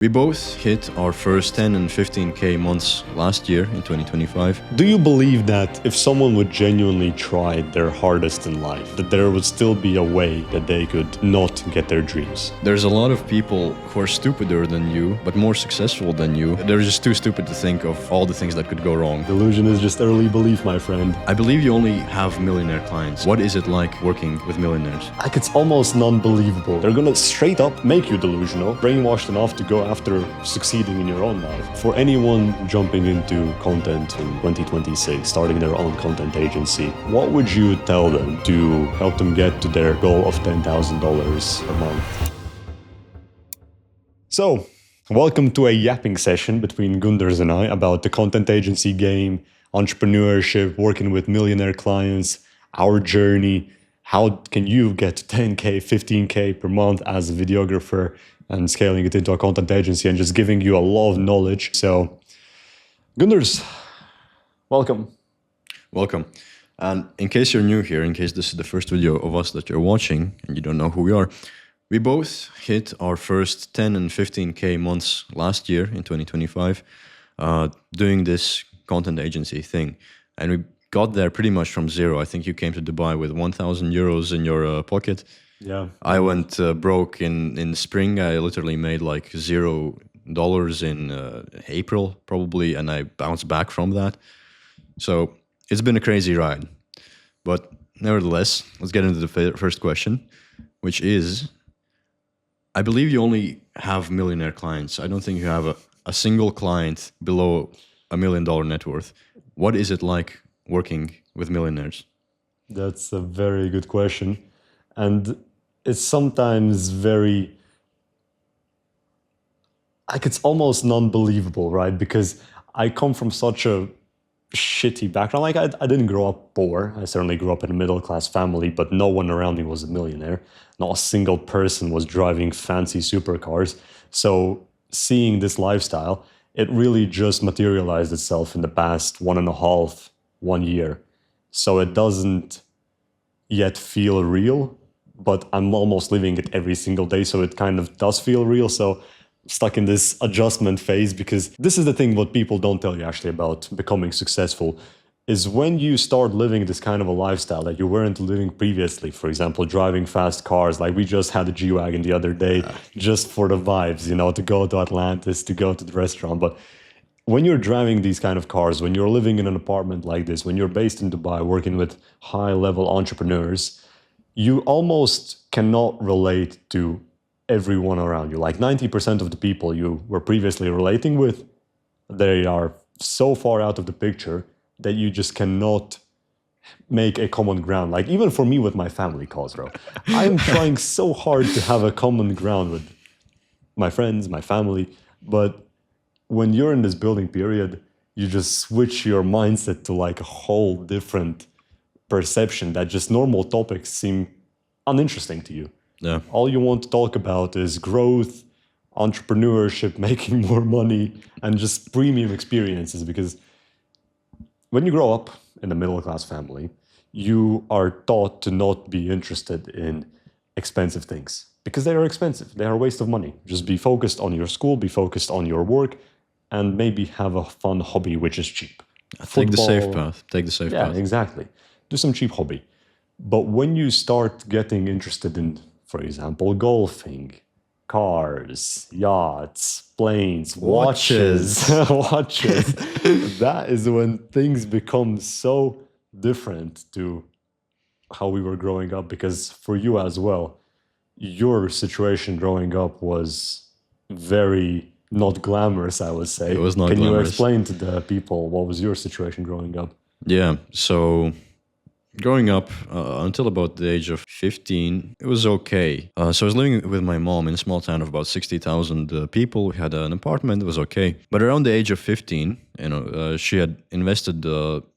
We both hit our first 10 and 15K months last year in 2025. Do you believe that if someone would genuinely try their hardest in life, that there would still be a way that they could not get their dreams? There's a lot of people who are stupider than you, but more successful than you. They're just too stupid to think of all the things that could go wrong. Delusion is just early belief, my friend. I believe you only have millionaire clients. What is it like working with millionaires? Like, it's almost non-believable. They're gonna straight up make you delusional, brainwashed enough to go after succeeding in your own life. For anyone jumping into content in 2026, starting their own content agency, what would you tell them to help them get to their goal of $10,000 a month? So, welcome to a yapping session between Gunders and I about the content agency game, entrepreneurship, working with millionaire clients, our journey. How can you get to 10K, 15K per month as a videographer and scaling it into a content agency and just giving you a lot of knowledge. So, Gunders, welcome. Welcome. And in case you're new here, in case this is the first video of us that you're watching and you don't know who we are, we both hit our first 10 and 15K months last year in 2025 doing this content agency thing. And we got there pretty much from zero. I think you came to Dubai with 1,000 euros in your pocket. Yeah. I went broke in spring. I literally made like $0 in April probably, and I bounced back from that. So it's been a crazy ride. But nevertheless, let's get into the first question, which is, I believe you only have millionaire clients. I don't think you have a single client below $1 million net worth. What is it like working with millionaires? That's a very good question. And it's sometimes very, like, it's almost non-believable, right? Because I come from such a shitty background. Like, I didn't grow up poor. I certainly grew up in a middle-class family, but no one around me was a millionaire. Not a single person was driving fancy supercars. So seeing this lifestyle, it really just materialized itself in the past 1 year. So it doesn't yet feel real, but I'm almost living it every single day, so it kind of does feel real. So I'm stuck in this adjustment phase, because this is the thing what people don't tell you actually about becoming successful, is when you start living this kind of a lifestyle that you weren't living previously. For example, driving fast cars, like we just had a G-Wagon the other day, just for the vibes, you know, to go to Atlantis, to go to the restaurant. But when you're driving these kind of cars, when you're living in an apartment like this, when you're based in Dubai, working with high-level entrepreneurs, you almost cannot relate to everyone around you. Like 90% of the people you were previously relating with, they are so far out of the picture that you just cannot make a common ground. Like even for me with my family calls, bro, I'm trying so hard to have a common ground with my friends, my family. But when you're in this building period, you just switch your mindset to like a whole different perception that just normal topics seem uninteresting to you. Yeah. All you want to talk about is growth, entrepreneurship, making more money, and just premium experiences. Because when you grow up in a middle-class family, you are taught to not be interested in expensive things because they are expensive. They are a waste of money. Just be focused on your school, be focused on your work, and maybe have a fun hobby which is cheap. Take the safe path. Take the safe path. Yeah, exactly. Do some cheap hobby. But when you start getting interested in, for example, golfing, cars, yachts, planes, watches, that is when things become so different to how we were growing up. Because for you as well, your situation growing up was very not glamorous, I would say. It was not Can glamorous. you explain to the people what was your situation growing up? Yeah, so growing up until about the age of 15, it was okay. So I was living with my mom in a small town of about 60,000 people. We had an apartment, it was okay. But around the age of 15, she had invested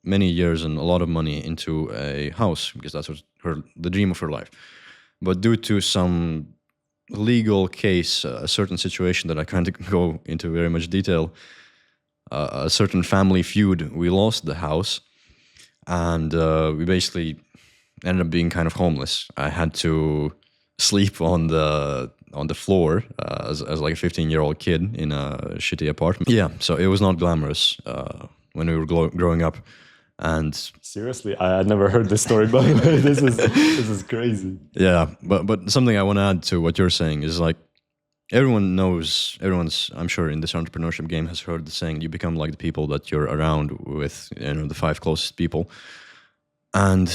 many years and a lot of money into a house, because that's what the dream of her life. But due to some legal case, a certain situation that I can't go into very much detail, a certain family feud, we lost the house. And we basically ended up being kind of homeless. I had to sleep on the on the floor as like a 15-year-old kid in a shitty apartment. Yeah, so it was not glamorous when we were growing up. And Seriously, I had never heard this story, by the way. This is crazy. yeah, but something I want to add to what you're saying is like everyone's, I'm sure, in this entrepreneurship game has heard the saying, you become like the people that you're around with, the 5 closest people. And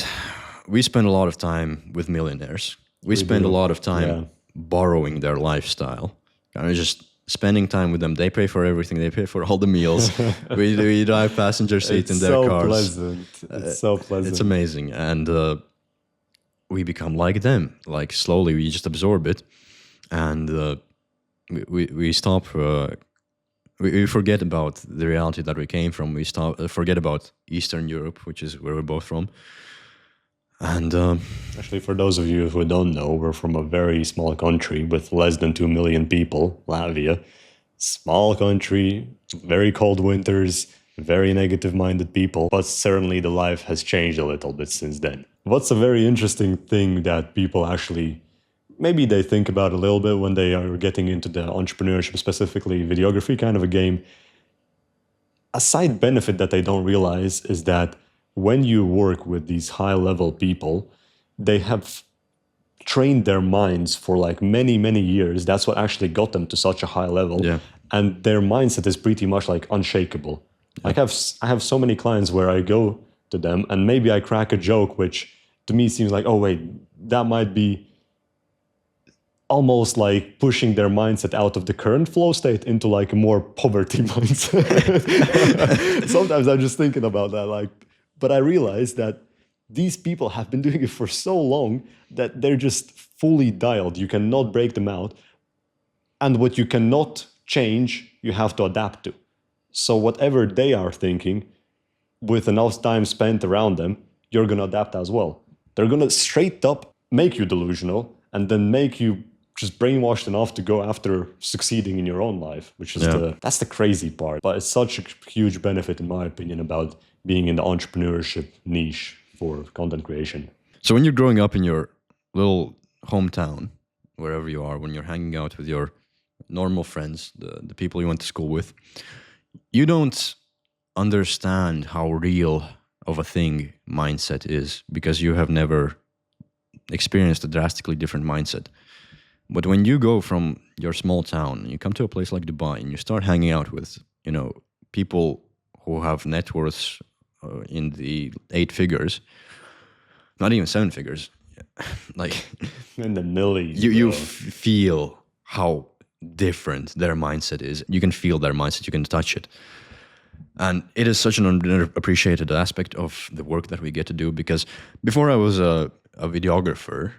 we spend a lot of time with millionaires. We spend a lot of time borrowing their lifestyle, kind of just spending time with them. They pay for everything. They pay for all the meals. we drive passenger seat in their cars. Pleasant. It's so pleasant. It's amazing. And we become like them. Like slowly we just absorb it. And we stop, we forget about the reality that we came from. We forget about Eastern Europe, which is where we're both from. And actually, for those of you who don't know, we're from a very small country with less than 2 million people, Latvia. Small country, very cold winters, very negative-minded people, but certainly the life has changed a little bit since then. What's a very interesting thing that people actually, maybe they think about a little bit when they are getting into the entrepreneurship, specifically videography kind of a game, a side benefit that they don't realize is that when you work with these high-level people, they have trained their minds for like many, many years. That's what actually got them to such a high level. Yeah. And their mindset is pretty much like unshakable. Yeah. I have so many clients where I go to them and maybe I crack a joke, which to me seems like, oh wait, that might be almost like pushing their mindset out of the current flow state into like a more poverty mindset. Sometimes I'm just thinking about that, like, but I realize that these people have been doing it for so long that they're just fully dialed. You cannot break them out. And what you cannot change, you have to adapt to. So whatever they are thinking, with enough time spent around them, you're going to adapt as well. They're going to straight up make you delusional and then make you just brainwashed enough to go after succeeding in your own life, which is that's the crazy part. But it's such a huge benefit, in my opinion, about being in the entrepreneurship niche for content creation. So when you're growing up in your little hometown, wherever you are, when you're hanging out with your normal friends, the people you went to school with, you don't understand how real of a thing mindset is because you have never experienced a drastically different mindset. But when you go from your small town, you come to a place like Dubai and you start hanging out with, people who have net worths in the 8 figures, not even 7 figures, like in the millions. You feel how different their mindset is. You can feel their mindset, you can touch it. And it is such an underappreciated aspect of the work that we get to do, because before I was a videographer,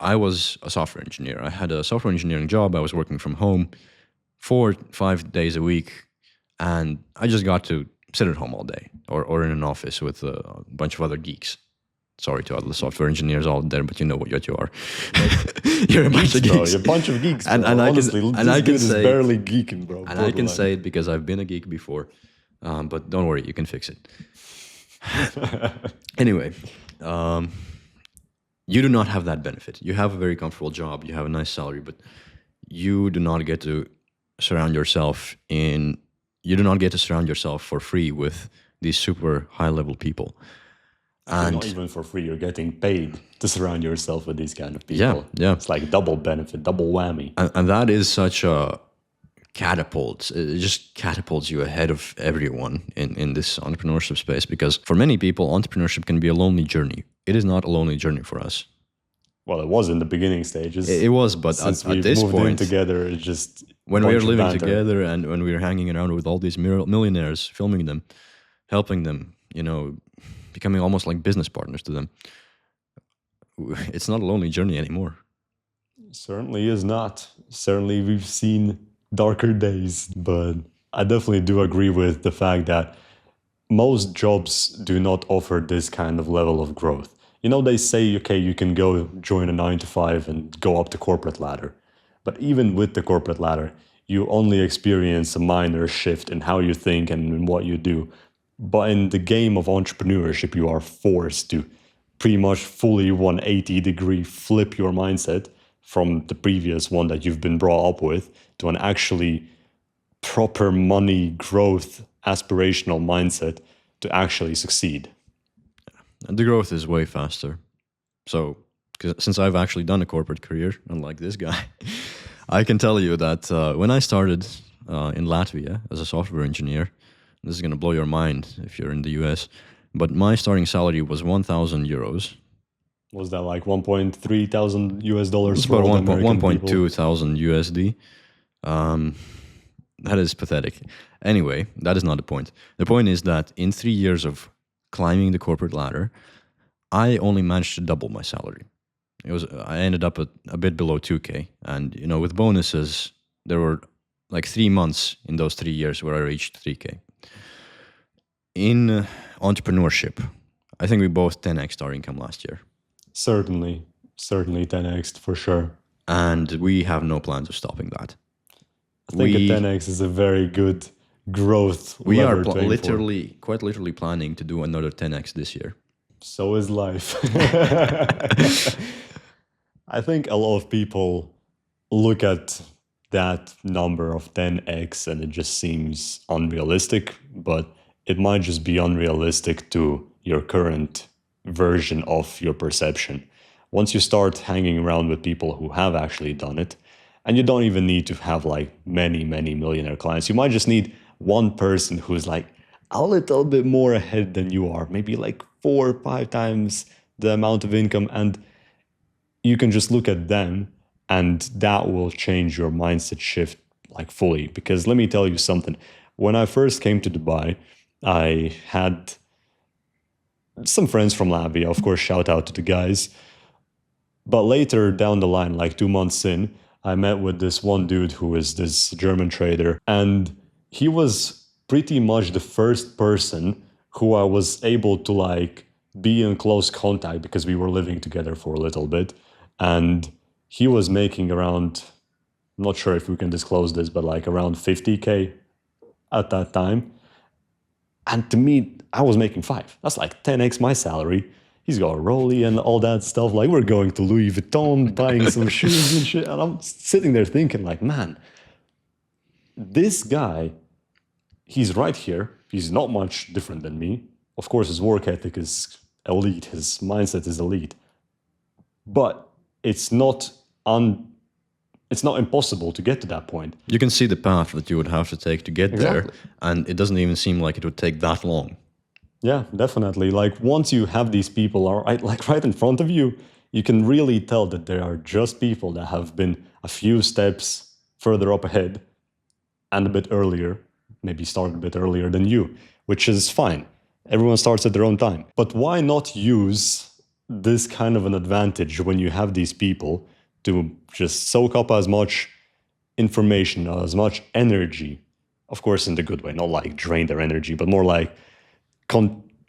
I was a software engineer. I had a software engineering job. I was working from home 4-5 days a week, and I just got to sit at home all day or in an office with a bunch of other geeks. Sorry to all the software engineers out there, but you know what you are. You're a bunch of geeks. Bro, you're a bunch of geeks, bro. And honestly, I can say, barely geeking, bro. And I can say it because I've been a geek before. But don't worry, you can fix it. Anyway, you do not have that benefit. You have a very comfortable job, you have a nice salary, but you do not get to surround yourself for free with these super high-level people. And not even for free, you're getting paid to surround yourself with these kind of people. Yeah. It's like double benefit, double whammy. And that is such a catapult. It just catapults you ahead of everyone in this entrepreneurship space, because for many people, entrepreneurship can be a lonely journey. It is not a lonely journey for us. Well, it was in the beginning stages. It was, but at this moved point, in together, it's just when we were living together and when we were hanging around with all these millionaires, filming them, helping them, becoming almost like business partners to them, it's not a lonely journey anymore. Certainly is not. Certainly we've seen darker days, but I definitely do agree with the fact that most jobs do not offer this kind of level of growth. They say, okay, you can go join a 9-to-5 and go up the corporate ladder. But even with the corporate ladder, you only experience a minor shift in how you think and in what you do. But in the game of entrepreneurship, you are forced to pretty much fully 180-degree flip your mindset from the previous one that you've been brought up with to an actually proper money growth aspirational mindset to actually succeed. And the growth is way faster. So, since I've actually done a corporate career, unlike this guy, I can tell you that when I started in Latvia as a software engineer, this is going to blow your mind if you're in the US, but my starting salary was 1,000 euros. Was that like 1.3 thousand US dollars It's for about all the American 1.2 people? thousand USD. That is pathetic. Anyway, that is not the point. The point is that in 3 years of climbing the corporate ladder, I only managed to double my salary. I ended up at a bit below 2K, and with bonuses, there were like 3 months in those 3 years where I reached 3K. In entrepreneurship, I think we both 10x'd our income last year, Certainly 10x for sure. and we have no plans of stopping that. I think a 10x is a very good growth We are lever to aim for. quite literally planning to do another 10x this year. So is life. I think a lot of people look at that number of 10x and it just seems unrealistic, but it might just be unrealistic to your current version of your perception. Once you start hanging around with people who have actually done it, and you don't even need to have like many millionaire clients, you might just need one person who's like a little bit more ahead than you are, maybe like 4 or 5 times the amount of income, and you can just look at them and that will change your mindset shift like fully. Because let me tell you something, when I first came to Dubai, I had some friends from Latvia, of course, shout out to the guys. But later down the line, like 2 months in, I met with this one dude who is this German trader, and he was pretty much the first person who I was able to like be in close contact because we were living together for a little bit. And he was making around, I'm not sure if we can disclose this, but like around 50K at that time. And to me, I was making 5. That's like 10x my salary. He's got a Rollie and all that stuff. Like, we're going to Louis Vuitton, buying some shoes and shit. And I'm sitting there thinking, like, man, this guy, he's right here. He's not much different than me. Of course, his work ethic is elite. His mindset is elite. But it's not impossible to get to that point. You can see the path that you would have to take to get there, and it doesn't even seem like it would take that long. Yeah, definitely. Like once you have these people right in front of you, you can really tell that they are just people that have been a few steps further up ahead and a bit earlier, maybe started a bit earlier than you, which is fine. Everyone starts at their own time. But why not use this kind of an advantage when you have these people to just soak up as much information, as much energy, of course in the good way, not like drain their energy, but more like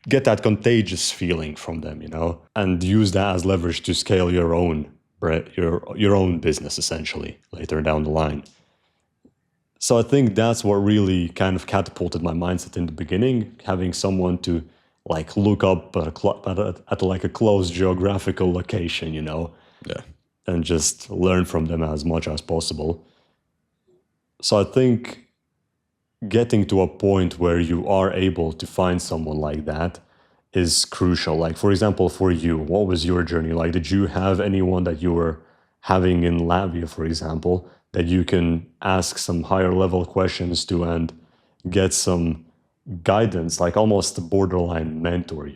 get that contagious feeling from them, and use that as leverage to scale your own business essentially later down the line. So I think that's what really kind of catapulted my mindset in the beginning, having someone to like look up at like a close geographical location, Yeah. and just learn from them as much as possible. So I think getting to a point where you are able to find someone like that is crucial. Like, for example, for you, what was your journey like? Did you have anyone that you were having in Latvia, for example, that you can ask some higher level questions to and get some guidance, like almost a borderline mentor,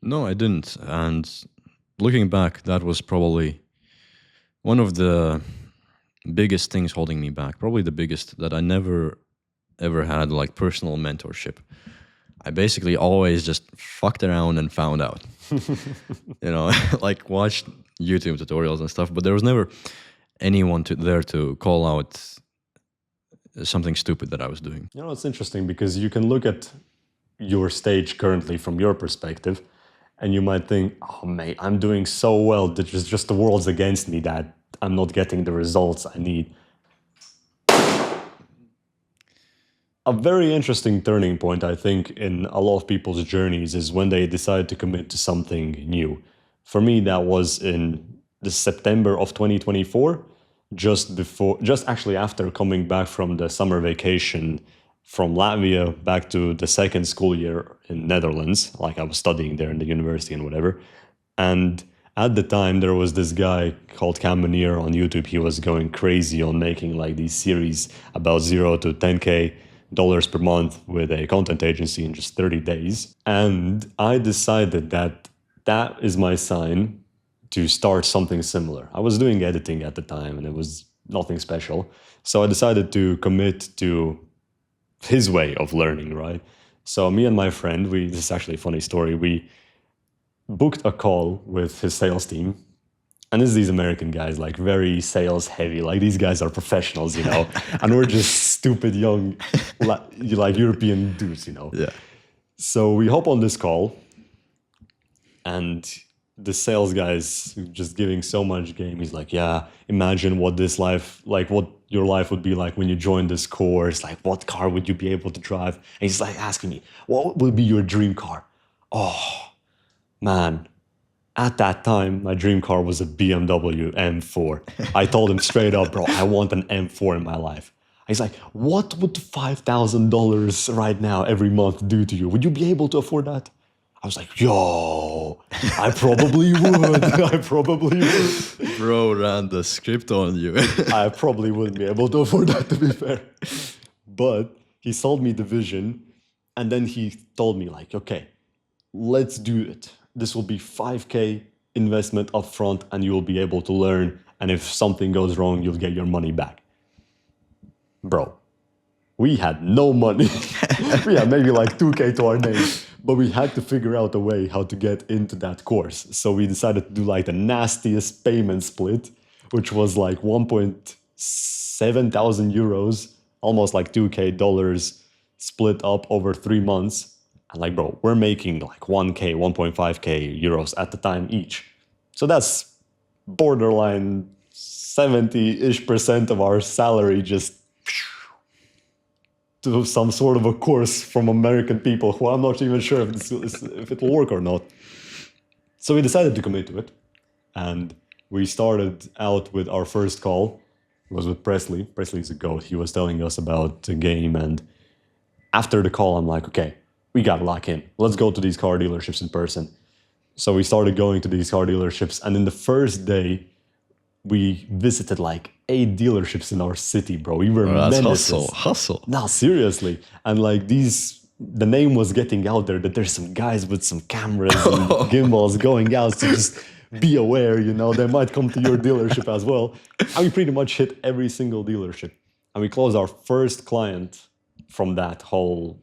No, I didn't. And looking back, that was probably one of the biggest things holding me back. Probably the biggest, that I never ever had like personal mentorship. I basically always just fucked around and found out. Like watched YouTube tutorials and stuff, but there was never anyone there to call out something stupid that I was doing. It's interesting because you can look at your stage currently from your perspective and you might think, oh mate, I'm doing so well that just the world's against me, that I'm not getting the results I need. A very interesting turning point, I think, in a lot of people's journeys is when they decide to commit to something new. For me, that was in the September of 2024, just actually after coming back from the summer vacation from Latvia back to the second school year in Netherlands. Like I was studying there in the university and whatever. And at the time, there was this guy called Cambonier on YouTube. He was going crazy on making like these series about 0 to 10K dollars per month with a content agency in just 30 days. And I decided that that is my sign to start something similar. I was doing editing at the time and it was nothing special. So I decided to commit to his way of learning, right? So me and my friend, this is actually a funny story. We booked a call with his sales team. And it's these American guys, like very sales heavy. Like these guys are professionals, you know, and we're just stupid young, like European dudes, you know. Yeah. So we hop on this call and the sales guy's just giving so much game. He's like, yeah, imagine what what your life would be like when you join this course. Like, what car would you be able to drive? And he's like asking me, what would be your dream car? Oh, man. At that time, my dream car was a BMW M4. I told him straight up, bro, I want an M4 in my life. He's like, what would $5,000 right now every month do to you? Would you be able to afford that? I was like, yo, I probably would. I probably would. Bro ran the script on you. I probably wouldn't be able to afford that, to be fair. But he sold me the vision. And then he told me like, okay, let's do it. This will be 5K investment upfront and you will be able to learn. And if something goes wrong, you'll get your money back. Bro, we had no money. We had maybe like 2K to our name, but we had to figure out a way how to get into that course. So we decided to do like the nastiest payment split, which was like 1.7 thousand euros, almost like 2K dollars split up over 3 months. And like, bro, we're making like 1K, 1.5K euros at the time each. So that's borderline 70-ish% of our salary just to some sort of a course from American people who I'm not even sure if it will work or not. So we decided to commit to it. And we started out with our first call. It was with Presley. Presley's a goat. He was telling us about the game. And after the call, I'm like, okay, we got to lock in. Let's go to these car dealerships in person. So we started going to these car dealerships. And in the first day, we visited like 8 dealerships in our city, bro. We were menaces. Hustle. Nah, seriously. And like the name was getting out there that there's some guys with some cameras and gimbals going out. So just be aware, you know, they might come to your dealership as well. And we pretty much hit every single dealership. And we closed our first client from that whole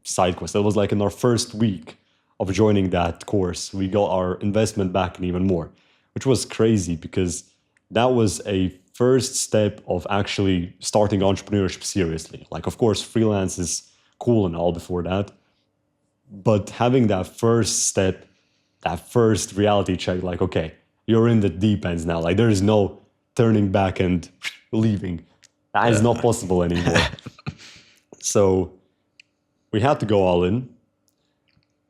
side quest. It was like in our first week of joining that course, we got our investment back and even more, which was crazy because that was a first step of actually starting entrepreneurship seriously. Like, of course, freelance is cool and all before that, but having that first step, that first reality check, like, okay, you're in the deep ends now. Like, there is no turning back and leaving. That is not possible anymore. So we had to go all in.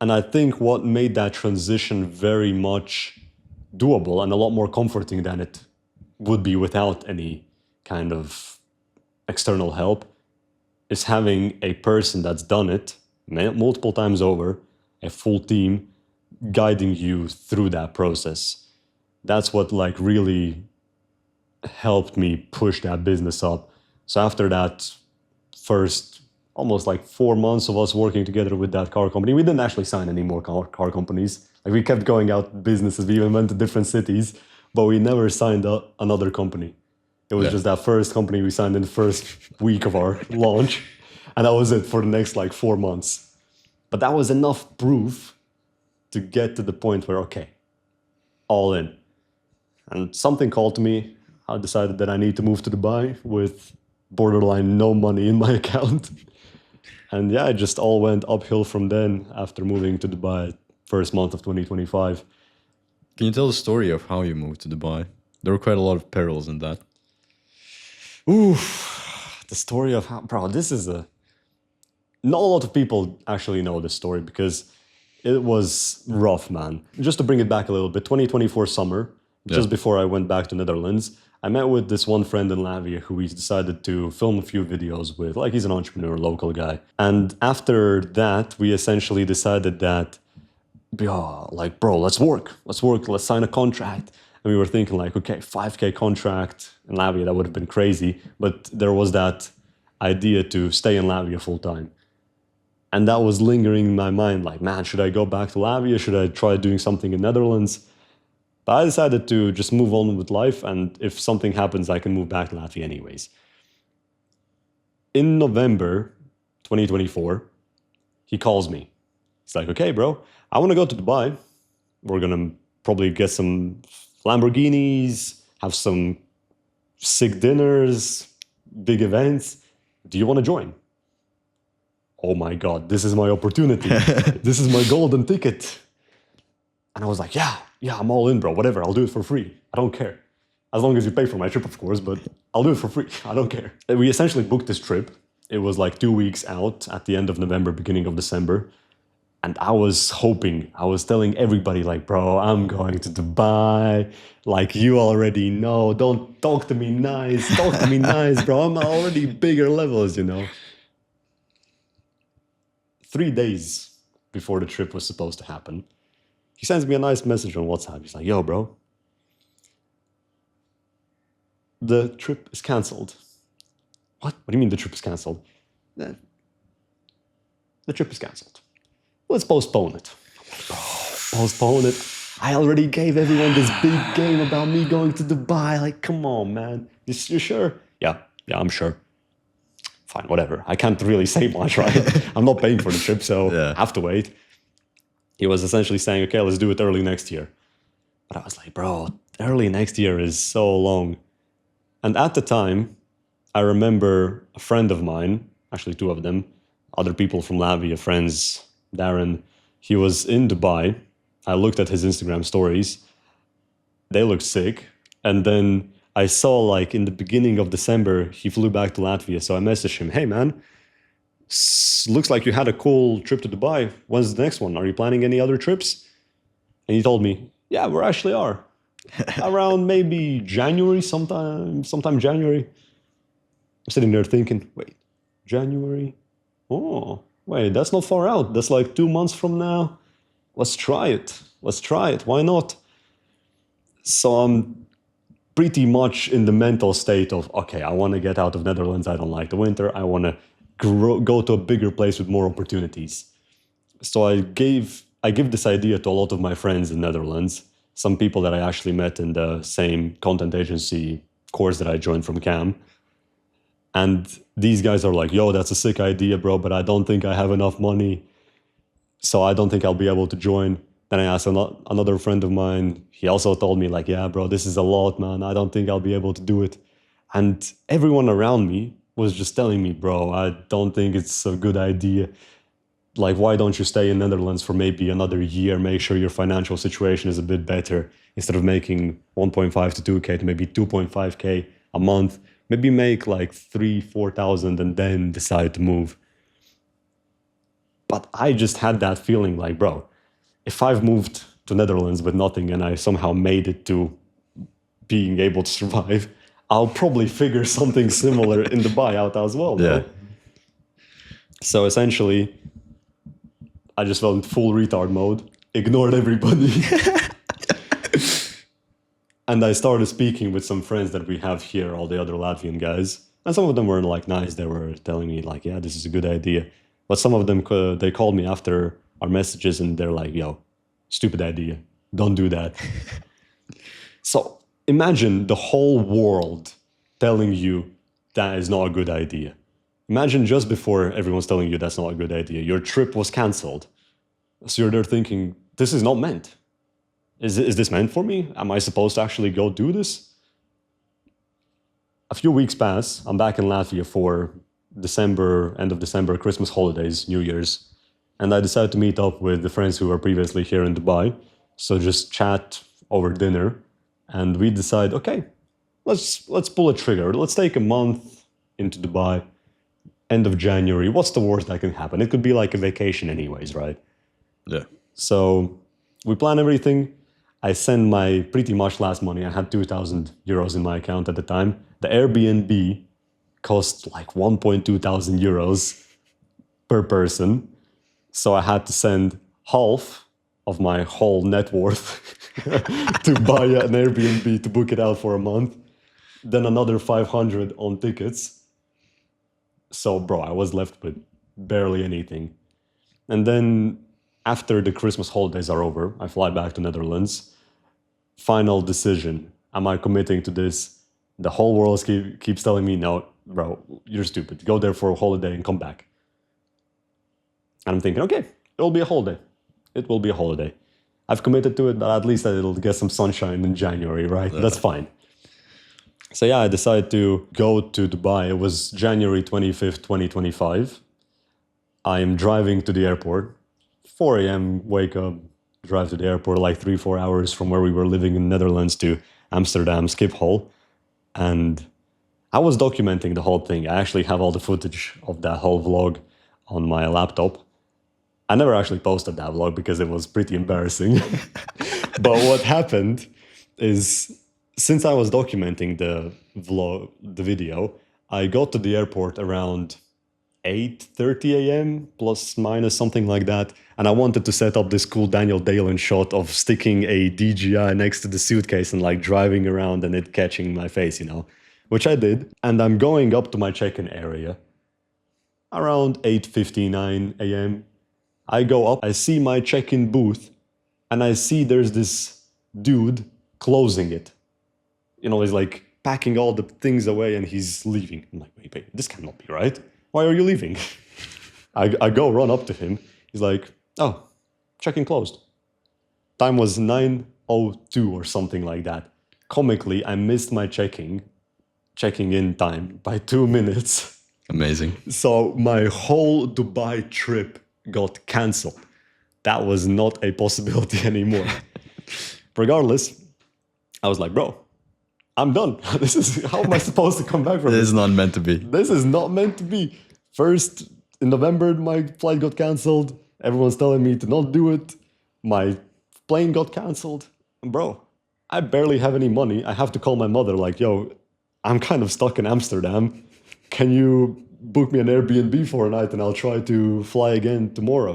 And I think what made that transition very much doable and a lot more comforting than it would be without any kind of external help is having a person that's done it multiple times over, a full team guiding you through that process. That's what like really helped me push that business up. So after that first almost like 4 months of us working together with that car company, we didn't actually sign any more car companies. Like we kept going out businesses. We even went to different cities, but we never signed another company. It was just that first company we signed in the first week of our launch. And that was it for the next like 4 months. But that was enough proof to get to the point where, okay, all in. And something called to me. I decided that I need to move to Dubai with borderline no money in my account. And yeah, it just all went uphill from then after moving to Dubai, first month of 2025. Can you tell the story of how you moved to Dubai? There were quite a lot of perils in that. Oof, the story of how, bro, this is not a lot of people actually know this story because it was rough, man. Just to bring it back a little bit, 2024 summer, just before I went back to Netherlands, I met with this one friend in Latvia who we decided to film a few videos with. Like, he's an entrepreneur, local guy. And after that, we essentially decided that, yeah, like, bro, let's work, let's sign a contract. And we were thinking like, okay, 5K contract in Latvia, that would have been crazy. But there was that idea to stay in Latvia full time. And that was lingering in my mind, like, man, should I go back to Latvia? Should I try doing something in Netherlands? But I decided to just move on with life, and if something happens, I can move back to Latvia anyways. In November 2024, he calls me. He's like, okay, bro, I want to go to Dubai. We're going to probably get some Lamborghinis, have some sick dinners, big events. Do you want to join? Oh my God, this is my opportunity. This is my golden ticket. And I was like, yeah, I'm all in, bro. Whatever, I'll do it for free. I don't care. As long as you pay for my trip, of course, but I'll do it for free. I don't care. We essentially booked this trip. It was like 2 weeks out at the end of November, beginning of December. And I was hoping, I was telling everybody like, bro, I'm going to Dubai. Like, you already know, don't talk to me nice. Talk to me nice, bro. I'm already bigger levels, you know. 3 days before the trip was supposed to happen, he sends me a nice message on WhatsApp. He's like, yo, bro, the trip is canceled. What? What do you mean the trip is canceled? The trip is canceled. Let's postpone it. Postpone it. I already gave everyone this big game about me going to Dubai. Like, come on, man. You sure? Yeah, I'm sure. Fine, whatever. I can't really say much, right? I'm not paying for the trip, so I have to wait. He was essentially saying, okay, let's do it early next year. But I was like, bro, early next year is so long. And at the time, I remember a friend of mine, actually 2 of them, other people from Latvia, friends, Darren, he was in Dubai. I looked at his Instagram stories. They looked sick. And then I saw, like, in the beginning of December, he flew back to Latvia. So I messaged him, hey, man, looks like you had a cool trip to Dubai. When's the next one? Are you planning any other trips? And he told me, yeah, we actually are. Around maybe January, sometime January. I'm sitting there thinking, wait, January? Oh, wait, that's not far out. That's like 2 months from now. Let's try it. Why not? So I'm pretty much in the mental state of, okay, I want to get out of Netherlands. I don't like the winter. I want to go to a bigger place with more opportunities. So I give this idea to a lot of my friends in Netherlands, some people that I actually met in the same content agency course that I joined from CAM. And these guys are like, yo, that's a sick idea, bro, but I don't think I have enough money, so I don't think I'll be able to join. Then I asked another friend of mine. He also told me, like, yeah, bro, this is a lot, man. I don't think I'll be able to do it. And everyone around me was just telling me, bro, I don't think it's a good idea. Like, why don't you stay in Netherlands for maybe another year? Make sure your financial situation is a bit better. Instead of making 1.5 to 2K to maybe 2.5K a month, maybe make like 3,000-4,000 and then decide to move. But I just had that feeling like, bro, if I've moved to Netherlands with nothing and I somehow made it to being able to survive, I'll probably figure something similar in Dubai out as well. Yeah. No? So essentially, I just felt in full retard mode, ignored everybody. And I started speaking with some friends that we have here, all the other Latvian guys. And some of them were like nice. They were telling me like, yeah, this is a good idea. But some of them, they called me after our messages and they're like, yo, stupid idea. Don't do that. So imagine the whole world telling you that is not a good idea. Imagine just before everyone's telling you that's not a good idea, your trip was canceled. So you're there thinking, this is not meant. Is this meant for me? Am I supposed to actually go do this? A few weeks pass. I'm back in Latvia for December, end of December, Christmas holidays, New Year's. And I decided to meet up with the friends who were previously here in Dubai. So just chat over dinner. And we decide, okay, let's pull a trigger. Let's take a month into Dubai. End of January. What's the worst that can happen? It could be like a vacation anyways, right? Yeah. So we plan everything. I sent my pretty much last money. I had 2,000 euros in my account at the time. The Airbnb cost like 1.2 thousand euros per person. So I had to send half of my whole net worth to buy an Airbnb to book it out for a month. Then another 500 on tickets. So, bro, I was left with barely anything. And then after the Christmas holidays are over, I fly back to Netherlands. Final decision. Am I committing to this? The whole world keeps telling me, no, bro, you're stupid. Go there for a holiday and come back. And I'm thinking, okay, it'll be a holiday. It will be a holiday. I've committed to it, but at least it'll get some sunshine in January, right? That's fine. So yeah, I decided to go to Dubai. It was January 25th, 2025. I am driving to the airport. 4 a.m., wake up, drive to the airport, like 3-4 hours from where we were living in Netherlands to Amsterdam, Schiphol. And I was documenting the whole thing. I actually have all the footage of that whole vlog on my laptop. I never actually posted that vlog because it was pretty embarrassing. But what happened is, since I was documenting the video, I got to the airport around 8:30 a.m. plus minus something like that, and I wanted to set up this cool Daniel Dalen shot of sticking a DJI next to the suitcase and like driving around and it catching my face, which I did. And I'm going up to my check-in area around 8:59 a.m. I go up, I see my check-in booth, and I see there's this dude closing it. He's like packing all the things away and he's leaving. I'm like, wait, this cannot be right. Why are you leaving? I go run up to him. He's like, oh, check-in closed. Time was 9:02 or something like that. Comically, I missed my checking in time by 2 minutes. Amazing. So my whole Dubai trip got cancelled. That was not a possibility anymore. Regardless, I was like, bro, I'm done. How am I supposed to come back from this? This is not meant to be. This is not meant to be. First, in November, my flight got cancelled. Everyone's telling me to not do it. My plane got cancelled. Bro, I barely have any money. I have to call my mother like, yo, I'm kind of stuck in Amsterdam. Can you book me an Airbnb for a night and I'll try to fly again tomorrow,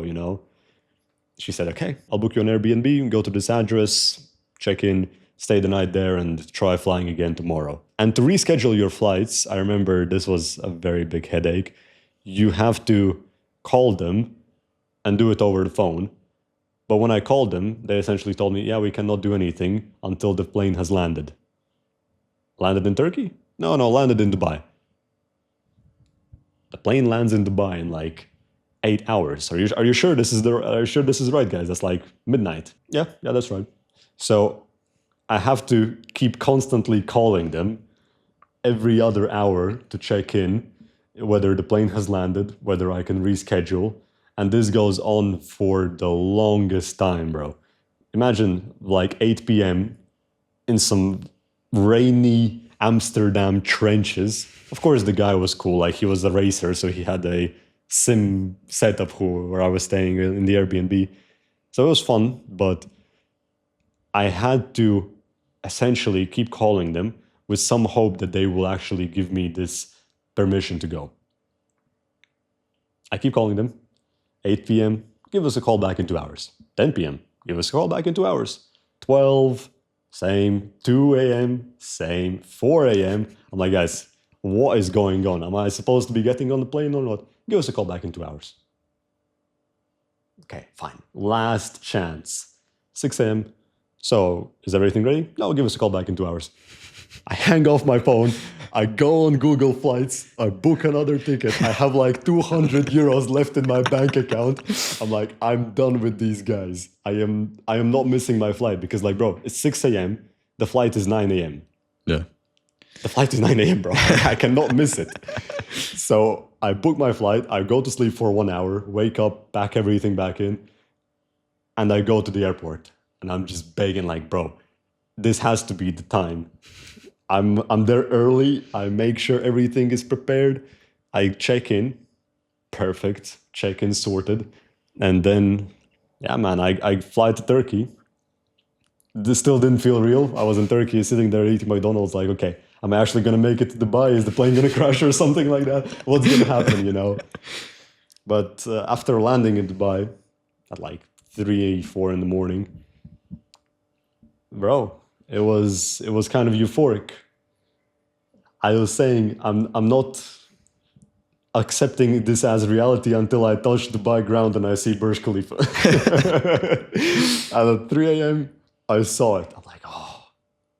She said, okay, I'll book you an Airbnb, go to this address, check in, stay the night there and try flying again tomorrow. And to reschedule your flights, I remember this was a very big headache. You have to call them and do it over the phone. But when I called them, they essentially told me, yeah, we cannot do anything until the plane has landed. Landed in Turkey? No, landed in Dubai. The plane lands in Dubai in like 8 hours. Are you sure this is right, guys? That's like midnight. Yeah, that's right. So I have to keep constantly calling them every other hour to check in whether the plane has landed, whether I can reschedule. And this goes on for the longest time, bro. Imagine like 8 p.m. in some rainy Amsterdam trenches. Of course, the guy was cool. Like, he was a racer, so he had a sim setup where I was staying in the Airbnb. So it was fun, but I had to essentially keep calling them with some hope that they will actually give me this permission to go. I keep calling them. 8 p.m., give us a call back in 2 hours. 10 p.m., give us a call back in 2 hours. 12, same. 2 a.m., same. 4 a.m. I'm like, guys, what is going on? Am I supposed to be getting on the plane or not? Give us a call back in 2 hours. Okay, fine. Last chance. 6 a.m. So, is everything ready? No, give us a call back in 2 hours. I hang off my phone. I go on Google Flights. I book another ticket. I have like 200 euros left in my bank account. I'm like, I'm done with these guys. I am not missing my flight because, like, bro, it's 6 a.m. The flight is 9 a.m. Yeah. The flight is 9 a.m., bro. I cannot miss it. So I book my flight. I go to sleep for 1 hour, wake up, pack everything back in, and I go to the airport. And I'm just begging, like, bro, this has to be the time. I'm there early. I make sure everything is prepared. I check in. Perfect. Check-in sorted. And then, yeah, man, I fly to Turkey. this still didn't feel real. I was in Turkey sitting there eating McDonald's like, okay, am I actually going to make it to Dubai? Is the plane going to crash or something like that? What's going to happen, you know? But after landing in Dubai at like 3, 4 in the morning, bro, it was kind of euphoric. I was saying I'm not accepting this as reality until I touch Dubai ground and I see Burj Khalifa. And at 3 a.m., I saw it. I'm like, oh,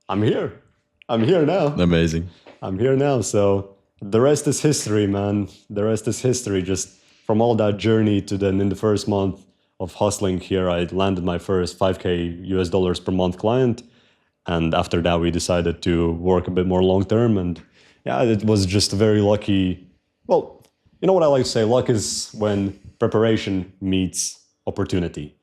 I'm here. I'm here now. Amazing. I'm here now. So the rest is history, man. The rest is history. Just from all that journey to then in the first month of hustling here, I landed my first 5K US dollars per month client. And after that, we decided to work a bit more long term. And yeah, it was just a very lucky. Well, you know what I like to say? Luck is when preparation meets opportunity.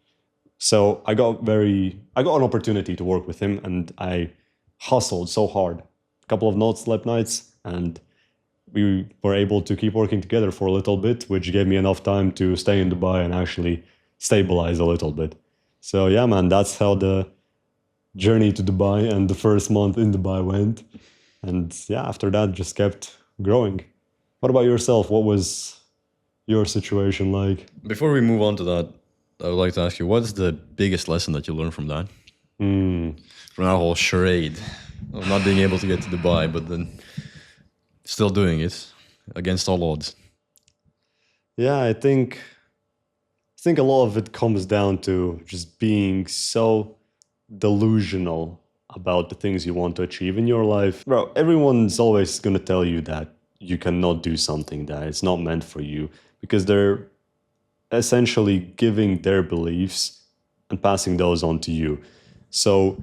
So I got an opportunity to work with him, and I hustled so hard. A couple of not slept nights, and we were able to keep working together for a little bit, which gave me enough time to stay in Dubai and actually stabilize a little bit. So yeah, man, that's how the journey to Dubai and the first month in Dubai went. And yeah, after that, just kept growing. What about yourself? What was your situation like? Before we move on to that, I would like to ask you, what's the biggest lesson that you learned from that? From that whole charade of not being able to get to Dubai, but then still doing it against all odds. Yeah, I think a lot of it comes down to just being so delusional about the things you want to achieve in your life. Bro, everyone's always going to tell you that you cannot do something, that it's not meant for you, because they're essentially giving their beliefs and passing those on to you. So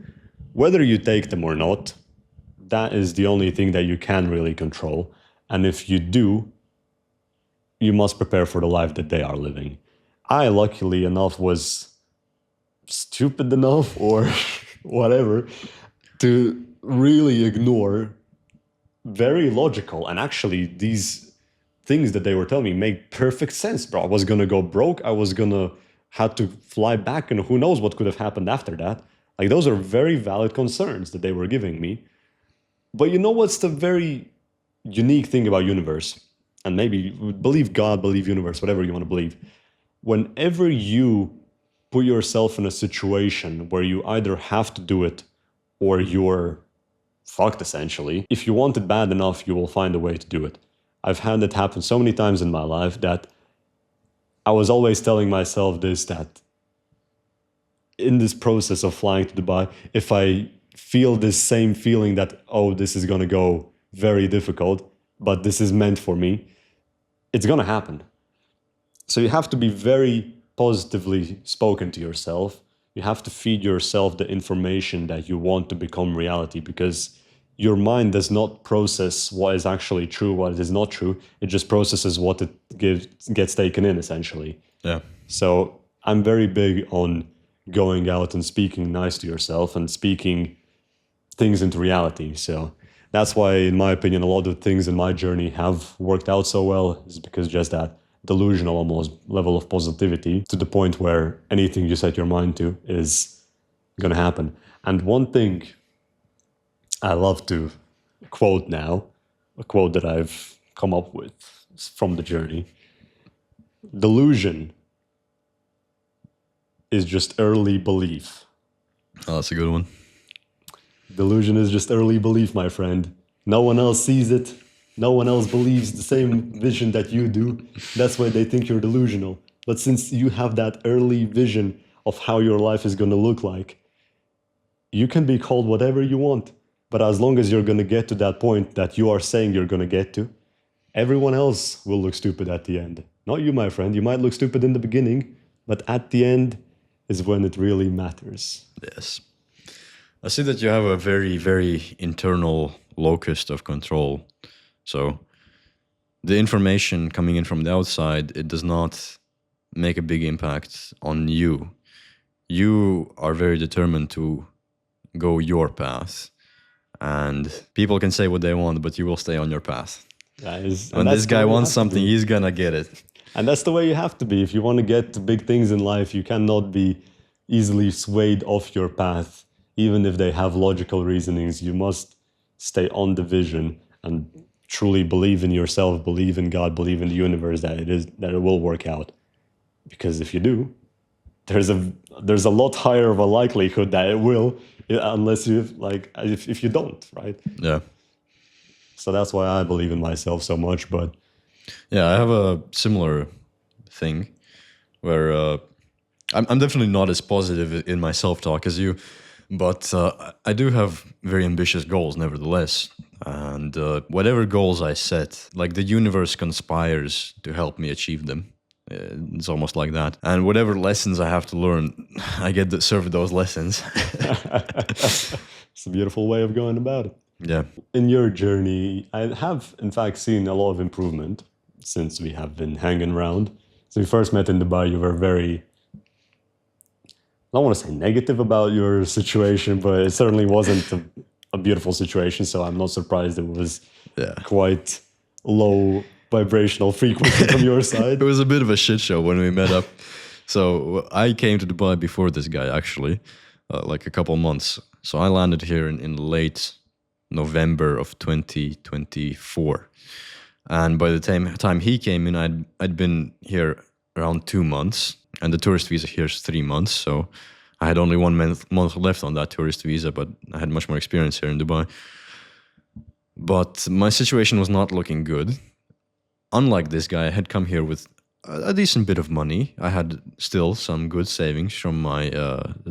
whether you take them or not, that is the only thing that you can really control. And if you do, you must prepare for the life that they are living. I, luckily enough, was stupid enough or whatever to really ignore very logical, and actually these things that they were telling me made perfect sense, bro. I was gonna go broke. I was gonna have to fly back, and who knows what could have happened after that. Like, those are very valid concerns that they were giving me. But you know what's the very unique thing about universe? And maybe believe God, believe universe, whatever you want to believe. Whenever you put yourself in a situation where you either have to do it or you're fucked, essentially, if you want it bad enough, you will find a way to do it. I've had it happen so many times in my life that I was always telling myself this, that in this process of flying to Dubai, if I feel this same feeling that, oh, this is going to go very difficult, but this is meant for me, it's going to happen. So you have to be very positively spoken to yourself. You have to feed yourself the information that you want to become reality, because your mind does not process what is actually true, what is not true. It just processes what it gets taken in, essentially. Yeah. So I'm very big on going out and speaking nice to yourself and speaking things into reality. So that's why, in my opinion, a lot of things in my journey have worked out so well, is because just that delusional almost level of positivity, to the point where anything you set your mind to is going to happen. And one thing I love to quote now, a quote that I've come up with from the journey: delusion is just early belief. Oh, that's a good one. Delusion is just early belief, my friend. No one else sees it. No one else believes the same vision that you do. That's why they think you're delusional. But since you have that early vision of how your life is going to look like, you can be called whatever you want. But as long as you're going to get to that point that you are saying you're going to get to, everyone else will look stupid at the end. Not you, my friend. You might look stupid in the beginning, but at the end is when it really matters. Yes. I see that you have a very, very internal locus of control. So the information coming in from the outside, it does not make a big impact on you. You are very determined to go your path. And people can say what they want, but you will stay on your path. When this guy wants something, he's gonna get it. And that's the way you have to be. If you want to get to big things in life, you cannot be easily swayed off your path, even if they have logical reasonings, you must stay on the vision and truly believe in yourself, believe in God, believe in the universe that it will work out. Because if you do, there's a lot higher of a likelihood that it will, unless you if you don't, right? Yeah. So that's why I believe in myself so much. But Yeah, I have a similar thing where I'm definitely not as positive in my self-talk as you, but I do have very ambitious goals nevertheless. And whatever goals I set, like the universe conspires to help me achieve them. It's almost like that. And whatever lessons I have to learn, I get to serve those lessons. it's a beautiful way of going about it. Yeah. In your journey, I have, in fact, seen a lot of improvement since we have been hanging around. So we first met in Dubai, you were very, I don't want to say negative about your situation, but it certainly wasn't a beautiful situation. So I'm not surprised it was quite low vibrational frequency from your side. It was a bit of a shit show when we met up. So I came to Dubai before this guy, actually, like a couple months. So I landed here in late November of 2024. And by the time he came in, I'd been here around 2 months, and the tourist visa here is 3 months. So I had only 1 month left on that tourist visa, but I had much more experience here in Dubai. But my situation was not looking good. Unlike this guy, I had come here with a decent bit of money. I had still some good savings from my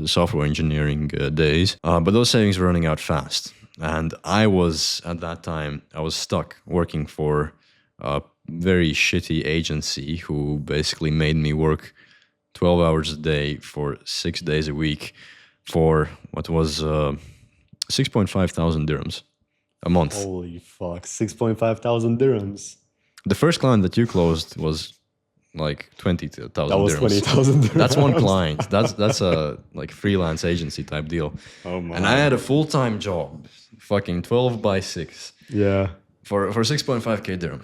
software engineering days, but those savings were running out fast. And I was, at that time, I was stuck working for a very shitty agency who basically made me work 12 hours a day for 6 days a week for what was 6,500 dirhams a month. Holy fuck, 6,500 dirhams. The first client that you closed was like 20,000 dirhams. That was 20,000 dirhams. That's one client. That's a like freelance agency type deal. Oh my. And I had a full-time job, fucking 12 by 6. Yeah. For 6.5k dirham.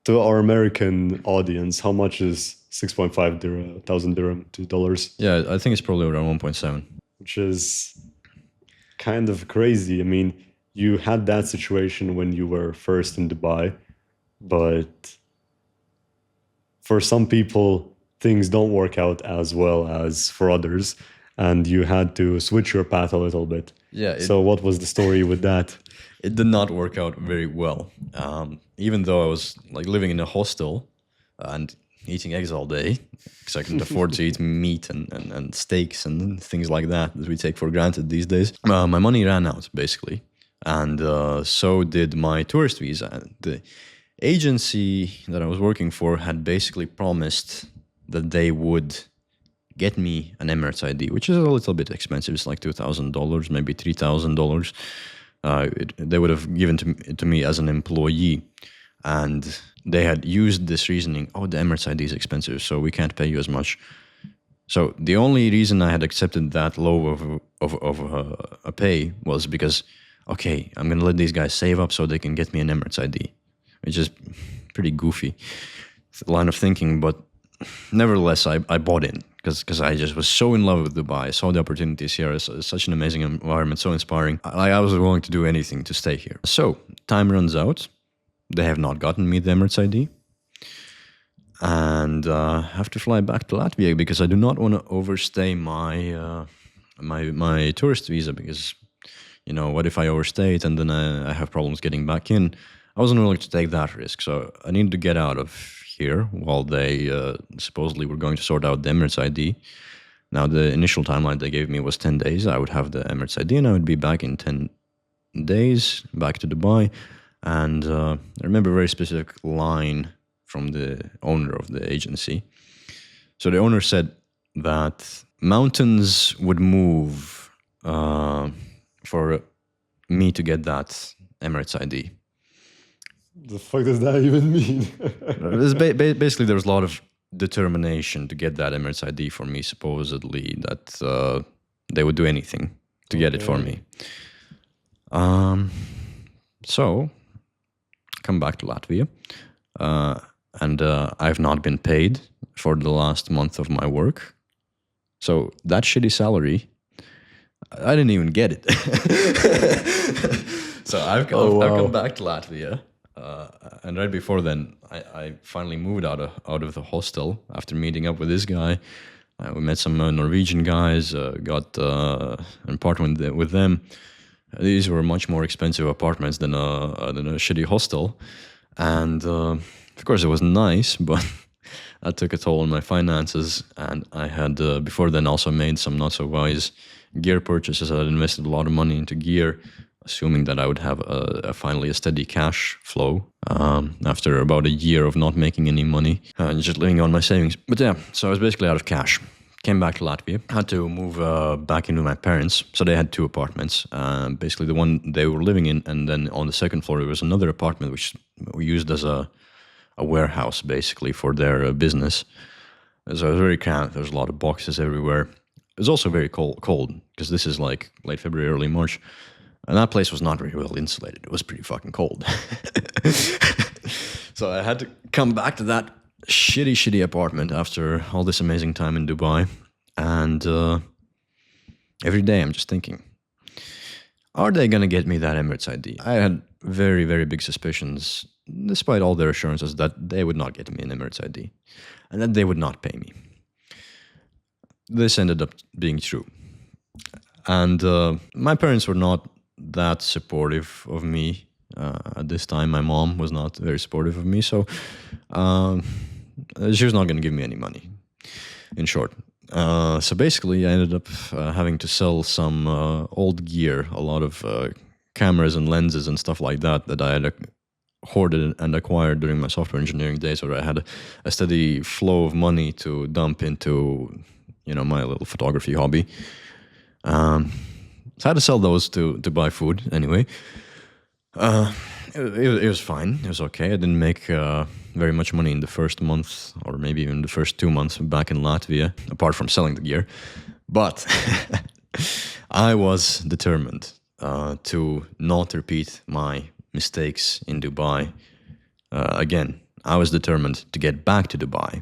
To our American audience, how much is 6,500 dirham to dollars? Yeah, I think it's probably around 1.7. Which is kind of crazy. I mean, you had that situation when you were first in Dubai, but for some people, things don't work out as well as for others, and you had to switch your path a little bit. Yeah. So what was the story with that? It did not work out very well. Even though I was like living in a hostel and eating eggs all day, because I couldn't afford to eat meat and steaks and things like that we take for granted these days. My money ran out, basically. And so did my tourist visa. The agency that I was working for had basically promised that they would get me an Emirates ID, which is a little bit expensive. It's like $2,000, maybe $3,000. They would have given it to me as an employee, and they had used this reasoning, oh, the Emirates ID is expensive, so we can't pay you as much. So the only reason I had accepted that low of a pay was because, okay, I'm going to let these guys save up so they can get me an Emirates ID, which is pretty goofy line of thinking, but nevertheless, I bought in because I just was so in love with Dubai. I saw the opportunities here. It's such an amazing environment, so inspiring. I was willing to do anything to stay here. So time runs out. They have not gotten me the Emirates ID. And I have to fly back to Latvia because I do not want to overstay my my tourist visa because, you know, what if I overstay it and then I have problems getting back in? I wasn't willing to take that risk. So I needed to get out of here while they supposedly were going to sort out the Emirates ID. Now, the initial timeline they gave me was 10 days. I would have the Emirates ID and I would be back in 10 days, back to Dubai. And I remember a very specific line from the owner of the agency. So the owner said that mountains would move for me to get that Emirates ID. The fuck does that even mean? Basically, there was a lot of determination to get that Emirates ID for me, supposedly, that they would do anything to get it for me. So, come back to Latvia. And I've not been paid for the last month of my work. So that shitty salary, I didn't even get it. So I've come back to Latvia, and right before then, I finally moved out of the hostel after meeting up with this guy. We met some Norwegian guys, got an apartment with them. These were much more expensive apartments than a shitty hostel, and of course it was nice, but that took a toll on my finances. And I had before then also made some not so wise gear purchases. I had invested a lot of money into gear, assuming that I would have finally a steady cash flow after about a year of not making any money and just living on my savings. But yeah, so I was basically out of cash. Came back to Latvia, had to move back into my parents. So they had two apartments, basically the one they were living in, and then on the second floor there was another apartment which we used as a warehouse basically for their business. So it was very cramped. There was a lot of boxes everywhere. It was also very cold because this is like late February, early March. And that place was not very well insulated. It was pretty fucking cold. So I had to come back to that shitty apartment after all this amazing time in Dubai. And every day I'm just thinking, are they going to get me that Emirates ID? I had very, very big suspicions, despite all their assurances, that they would not get me an Emirates ID and that they would not pay me. This ended up being true. And my parents were not that supportive of me at this time. My mom was not very supportive of me, so she was not going to give me any money, in short. So basically, I ended up having to sell some old gear, a lot of cameras and lenses and stuff like that I had hoarded and acquired during my software engineering days, where I had a steady flow of money to dump into, my little photography hobby. So I had to sell those to buy food anyway. It was fine. It was okay. I didn't make very much money in the first month, or maybe even the first 2 months back in Latvia, apart from selling the gear. But I was determined to not repeat my mistakes in Dubai again. I was determined to get back to Dubai,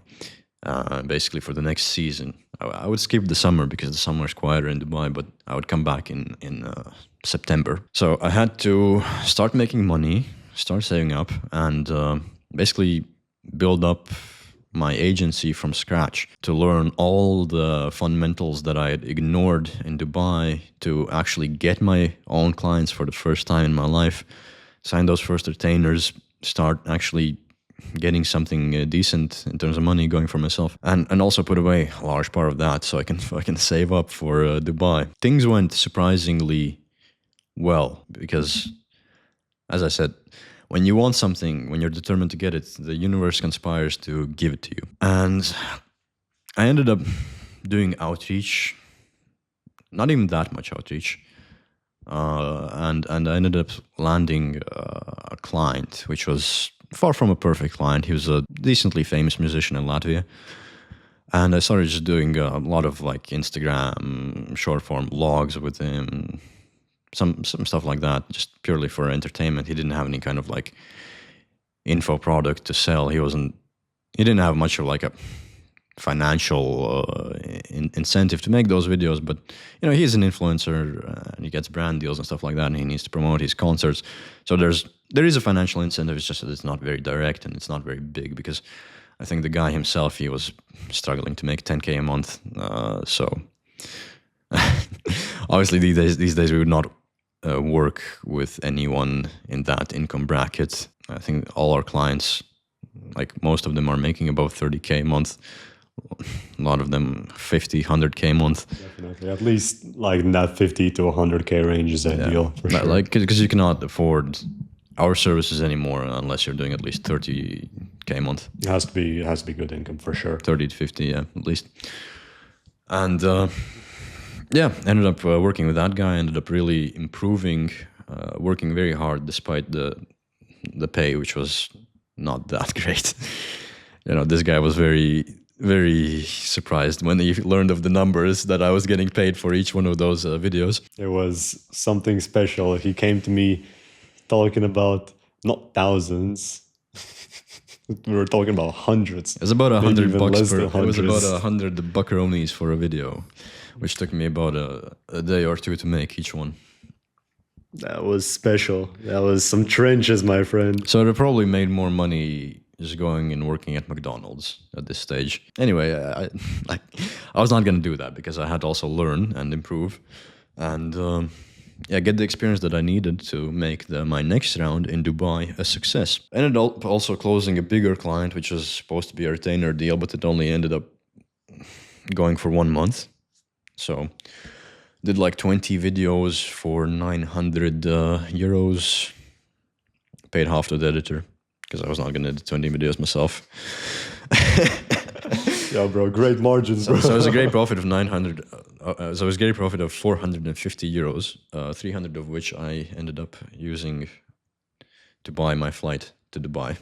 basically for the next season. I would skip the summer because the summer is quieter in Dubai, but I would come back in September. So I had to start making money, start saving up, and basically build up my agency from scratch to learn all the fundamentals that I had ignored in Dubai, to actually get my own clients for the first time in my life, sign those first retainers, start actually getting something decent in terms of money going for myself, and also put away a large part of that so I can save up for Dubai. Things went surprisingly well because, as I said, when you want something, when you're determined to get it, the universe conspires to give it to you. And I ended up doing outreach, not even that much outreach, and I ended up landing a client, which was far from a perfect client. He was a decently famous musician in Latvia. And I started just doing a lot of like Instagram short form vlogs with him, some stuff like that, just purely for entertainment. He didn't have any kind of like info product to sell. He didn't have much of like a financial incentive to make those videos, but he's an influencer and he gets brand deals and stuff like that, and he needs to promote his concerts. So there is a financial incentive. It's just that it's not very direct and it's not very big, because I think the guy himself, he was struggling to make 10K a month. So obviously these days we would not work with anyone in that income bracket. I think all our clients, like most of them, are making above 30K a month. A lot of them 50, 100K a month. Definitely. At least like in that 50 to 100K range is ideal, for sure. Like, because you cannot afford our services anymore unless you're doing at least 30K a month. It has to be good income, for sure. 30 to 50, yeah, at least. And ended up working with that guy. Ended up really improving, working very hard despite the pay, which was not that great. This guy was very, very surprised when he learned of the numbers that I was getting paid for each one of those videos. It was something special. He came to me talking about not thousands. We were talking about hundreds. It was about $100 $100 it was about 100 buckaronis for a video, which took me about a day or two to make each one. That was special. That was some trenches, my friend. So I probably made more money just going and working at McDonald's at this stage. Anyway, I was not going to do that because I had to also learn and improve and get the experience that I needed to make my next round in Dubai a success. Ended up also closing a bigger client, which was supposed to be a retainer deal, but it only ended up going for 1 month. So did like 20 videos for 900 euros. Paid half to the editor because I was not going to edit 20 videos myself. Yeah, bro, great margins, bro. So it was a great profit of 900. So it was a great profit of 450 euros, 300 of which I ended up using to buy my flight to Dubai.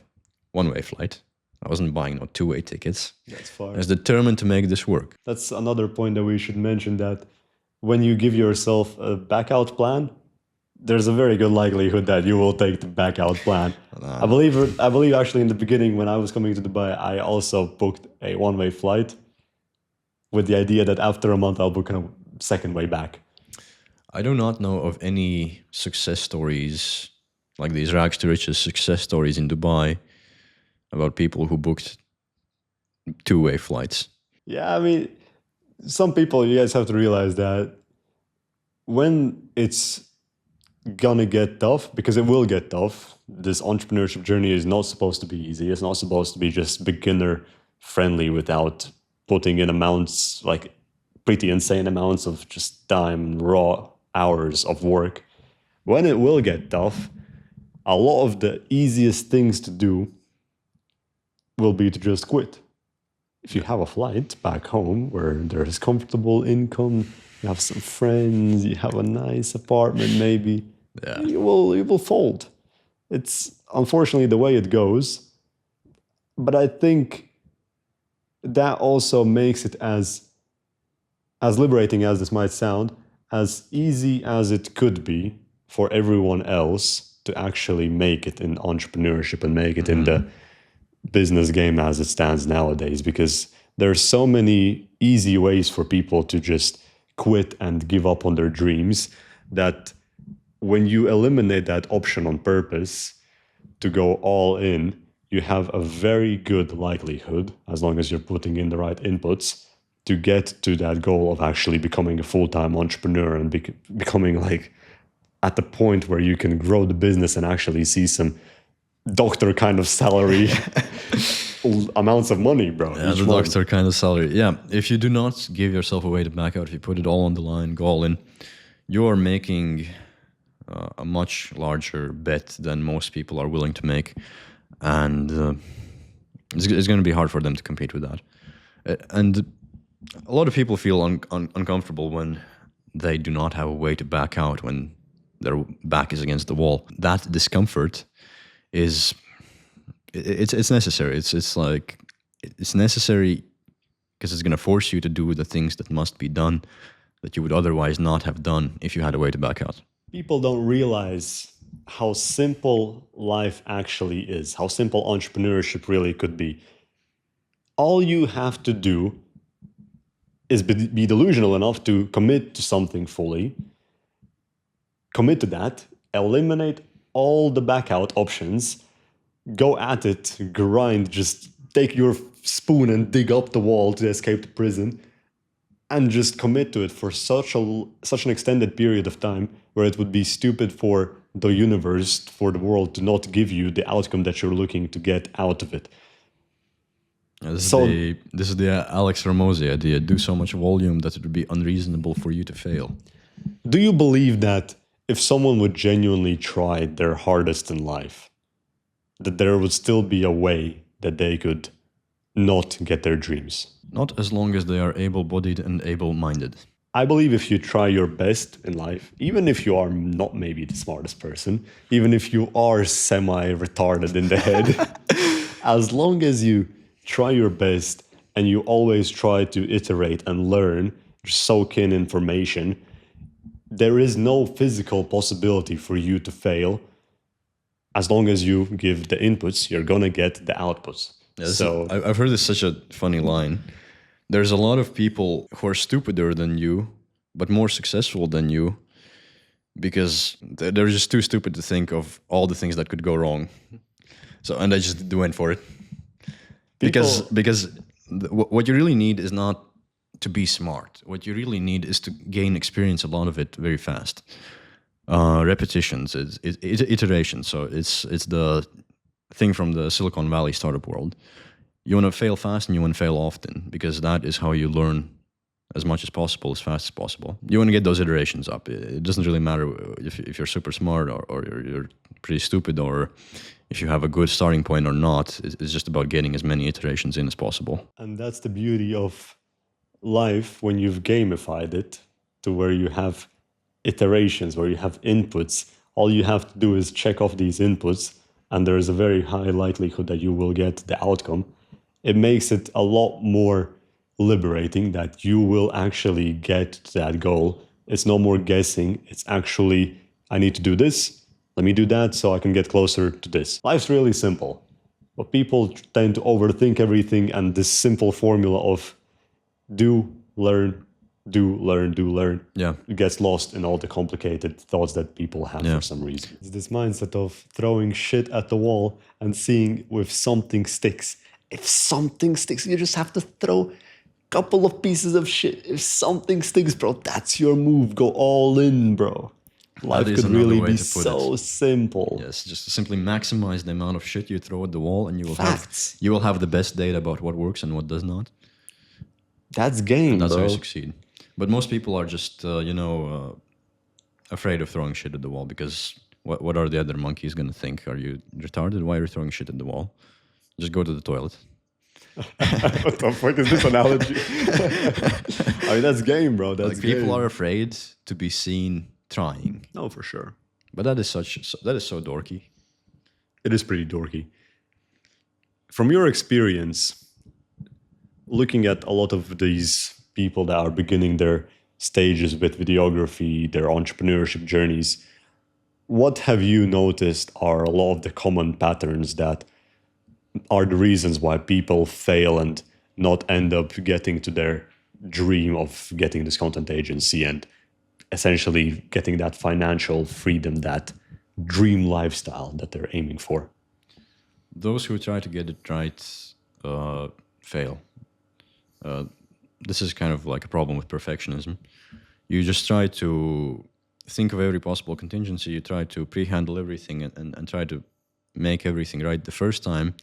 One-way flight. I wasn't buying no two-way tickets. That's fine. I was determined to make this work. That's another point that we should mention, that when you give yourself a back-out plan, there's a very good likelihood that you will take the back-out plan. I believe actually in the beginning when I was coming to Dubai, I also booked a one-way flight with the idea that after a month I'll book a second way back. I do not know of any success stories like these rags to riches success stories in Dubai about people who booked two-way flights. Yeah, I mean, some people, you guys have to realize that when it's gonna get tough, because it will get tough, this entrepreneurship journey is not supposed to be easy. It's not supposed to be just beginner friendly without putting in amounts, like pretty insane amounts of just time, raw hours of work. When it will get tough, a lot of the easiest things to do will be to just quit. If you have a flight back home where there's comfortable income, you have some friends, you have a nice apartment maybe, you will fold. It's unfortunately the way it goes. But I think that also makes it as liberating as this might sound, as easy as it could be for everyone else to actually make it in entrepreneurship and make it in the business game as it stands nowadays, because there's so many easy ways for people to just quit and give up on their dreams that when you eliminate that option on purpose to go all in, you have a very good likelihood, as long as you're putting in the right inputs, to get to that goal of actually becoming a full-time entrepreneur and becoming like at the point where you can grow the business and actually see some doctor kind of salary amounts of money, bro. Yeah, the doctor kind of salary. Yeah, if you do not give yourself a way to back out, if you put it all on the line, go all in, you are making a much larger bet than most people are willing to make. And it's going to be hard for them to compete with that. And a lot of people feel uncomfortable when they do not have a way to back out, when their back is against the wall. That discomfort is it's necessary. It's necessary because it's going to force you to do the things that must be done that you would otherwise not have done if you had a way to back out. People don't realize how simple life actually is, how simple entrepreneurship really could be. All you have to do is be delusional enough to commit to something fully, commit to that, eliminate all the back out options, go at it, grind, just take your spoon and dig up the wall to escape the prison, and just commit to it for such an extended period of time where it would be stupid for the universe, for the world to not give you the outcome that you're looking to get out of it. This is the Alex Ramosi idea. Do so much volume that it would be unreasonable for you to fail. Do you believe that if someone would genuinely try their hardest in life, that there would still be a way that they could not get their dreams? Not as long as they are able-bodied and able-minded. I believe if you try your best in life, even if you are not maybe the smartest person, even if you are semi-retarded in the head, as long as you try your best and you always try to iterate and learn, soak in information, there is no physical possibility for you to fail. As long as you give the inputs, you're going to get the outputs. Yeah, I've heard this such a funny line. There's a lot of people who are stupider than you, but more successful than you, because they're just too stupid to think of all the things that could go wrong. So, and they just went for it. Because what you really need is not to be smart. What you really need is to gain experience, a lot of it, very fast. Repetitions, it's iterations. So it's the thing from the Silicon Valley startup world. You want to fail fast and you want to fail often, because that is how you learn as much as possible, as fast as possible. You want to get those iterations up. It doesn't really matter if you're super smart or you're pretty stupid, or if you have a good starting point or not. It's just about getting as many iterations in as possible. And that's the beauty of life when you've gamified it to where you have iterations, where you have inputs. All you have to do is check off these inputs, and there is a very high likelihood that you will get the outcome. It makes it a lot more liberating that you will actually get to that goal. It's no more guessing. It's actually, I need to do this. Let me do that so I can get closer to this. Life's really simple, but people tend to overthink everything, and this simple formula of do, learn, do, learn, do, learn, Yeah. it gets lost in all the complicated thoughts that people have for some reason. It's this mindset of throwing shit at the wall and seeing if something sticks. If something sticks, you just have to throw a couple of pieces of shit. If something sticks, bro, that's your move. Go all in, bro. Life could really be so simple. Yes, just to simply maximize the amount of shit you throw at the wall, and you Facts. will have the best data about what works and what does not. That's game, And that's bro. how you succeed. But most people are just, afraid of throwing shit at the wall, because what are the other monkeys going to think? Are you retarded? Why are you throwing shit at the wall? Just go to the toilet. What the fuck is this analogy? I mean, that's game, bro. That's People game. are afraid to be seen trying. No, for sure. But that is so dorky. It is pretty dorky. From your experience, looking at a lot of these people that are beginning their stages with videography, their entrepreneurship journeys, what have you noticed are a lot of the common patterns that are the reasons why people fail and not end up getting to their dream of getting this content agency and essentially getting that financial freedom, that dream lifestyle that they're aiming for? Those who try to get it right fail. This is kind of like a problem with perfectionism. You just try to think of every possible contingency. You try to pre-handle everything and try to make everything right the first time.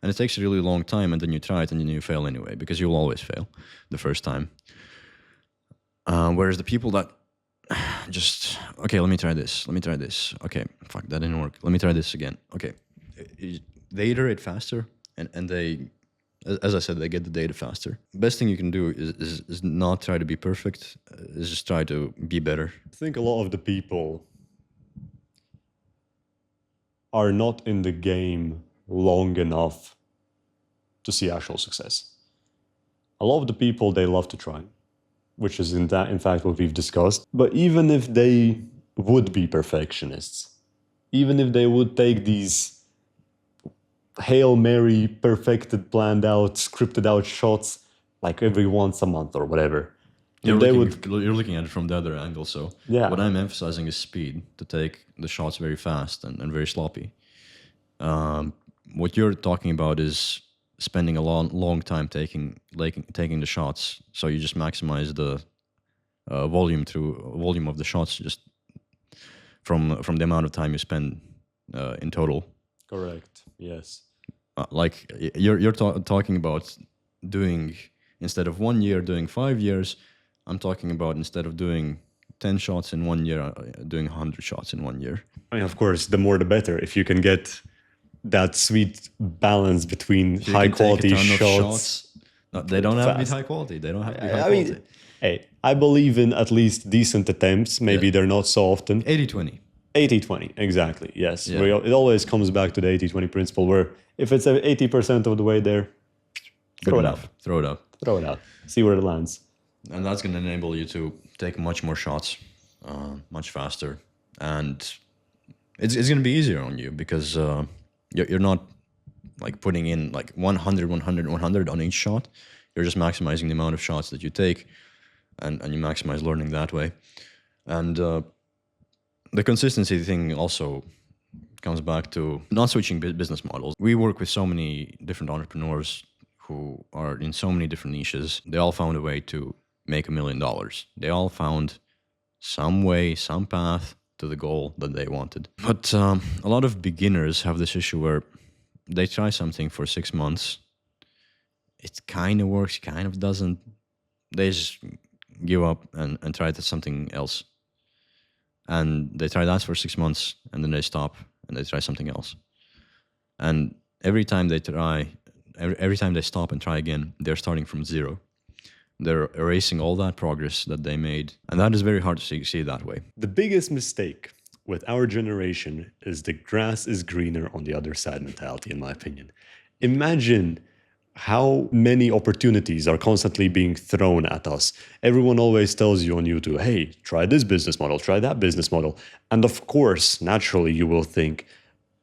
And it takes a really long time, and then you try it and then you fail anyway, because you'll always fail the first time. Whereas the people that just, okay, let me try this. Okay, fuck, that didn't work. Let me try this again. Okay. They iterate faster, and they, as I said, they get the data faster. Best thing you can do is not try to be perfect, is just try to be better. I think a lot of the people are not in the game long enough to see actual success. A lot of the people, they love to try, which is in fact what we've discussed. But even if they would be perfectionists, even if they would take these Hail Mary, perfected, planned out, scripted out shots like every once a month or whatever, You're looking at it from the other angle. So what I'm emphasizing is speed, to take the shots very fast and very sloppy. What you're talking about is spending a long time taking the shots. So you just maximize the volume of the shots just from the amount of time you spend in total. Correct. Yes. Like you're talking about doing, instead of 1 year, doing 5 years. I'm talking about instead of doing 10 shots in 1 year, doing 100 shots in 1 year. I mean, of course, the more the better. If you can get that sweet balance between high quality shots. No, they don't have to be high quality. They don't have to be high quality. Hey, I believe in at least decent attempts. Maybe they're not so often. 80-20. 80-20, exactly. Yes. Yeah. It always comes back to the 80-20 principle, where if it's 80% of the way there, throw it out. Throw it out. Throw it out. See where it lands. And that's going to enable you to take much more shots, much faster. And it's going to be easier on you, because you're not like putting in like 100 on each shot. You're just maximizing the amount of shots that you take, and you maximize learning that way. And the consistency thing also comes back to not switching business models. We work with so many different entrepreneurs who are in so many different niches. They all found a way to make $1 million. They all found some way, some path to the goal that they wanted. But a lot of beginners have this issue where they try something for 6 months. It kind of works, kind of doesn't. They just give up and try something else. And they try that for 6 months, and then they stop and they try something else. And every time they try, every time they stop and try again, they're starting from zero. They're erasing all that progress that they made. And that is very hard to see that way. The biggest mistake with our generation is the grass is greener on the other side mentality, in my opinion. Imagine how many opportunities are constantly being thrown at us. Everyone always tells you on YouTube, hey, try this business model, try that business model. And of course, naturally, you will think,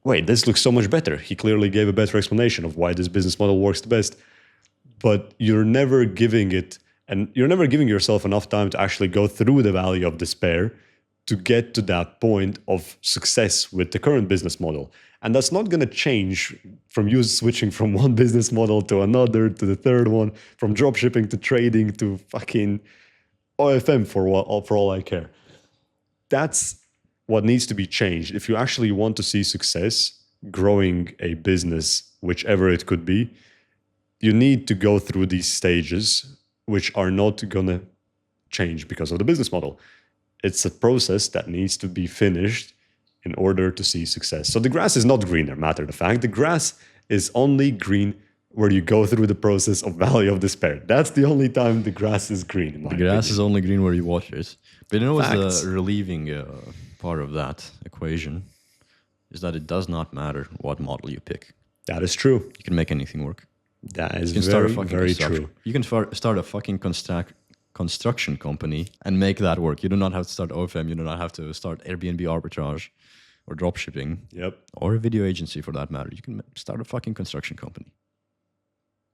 wait, this looks so much better. He clearly gave a better explanation of why this business model works the best. But you're never giving it, and you're never giving yourself enough time to actually go through the valley of despair to get to that point of success with the current business model. And that's not going to change from you switching from one business model to another, to the third one, from dropshipping to trading to fucking OFM for all I care. That's what needs to be changed. If you actually want to see success growing a business, whichever it could be, you need to go through these stages, which are not going to change because of the business model. It's a process that needs to be finished in order to see success. So the grass is not greener, matter of fact. The grass is only green where you go through the process of valley of despair. That's the only time the grass is green, in my opinion. The grass is only green where you watch it. But you know what's the relieving part of that equation is that it does not matter what model you pick. That is true. You can make anything work. That is very true. You can start a fucking construction company and make that work. You do not have to start OFM. You do not have to start Airbnb arbitrage or dropshipping. Yep. Or a video agency for that matter. You can start a fucking construction company.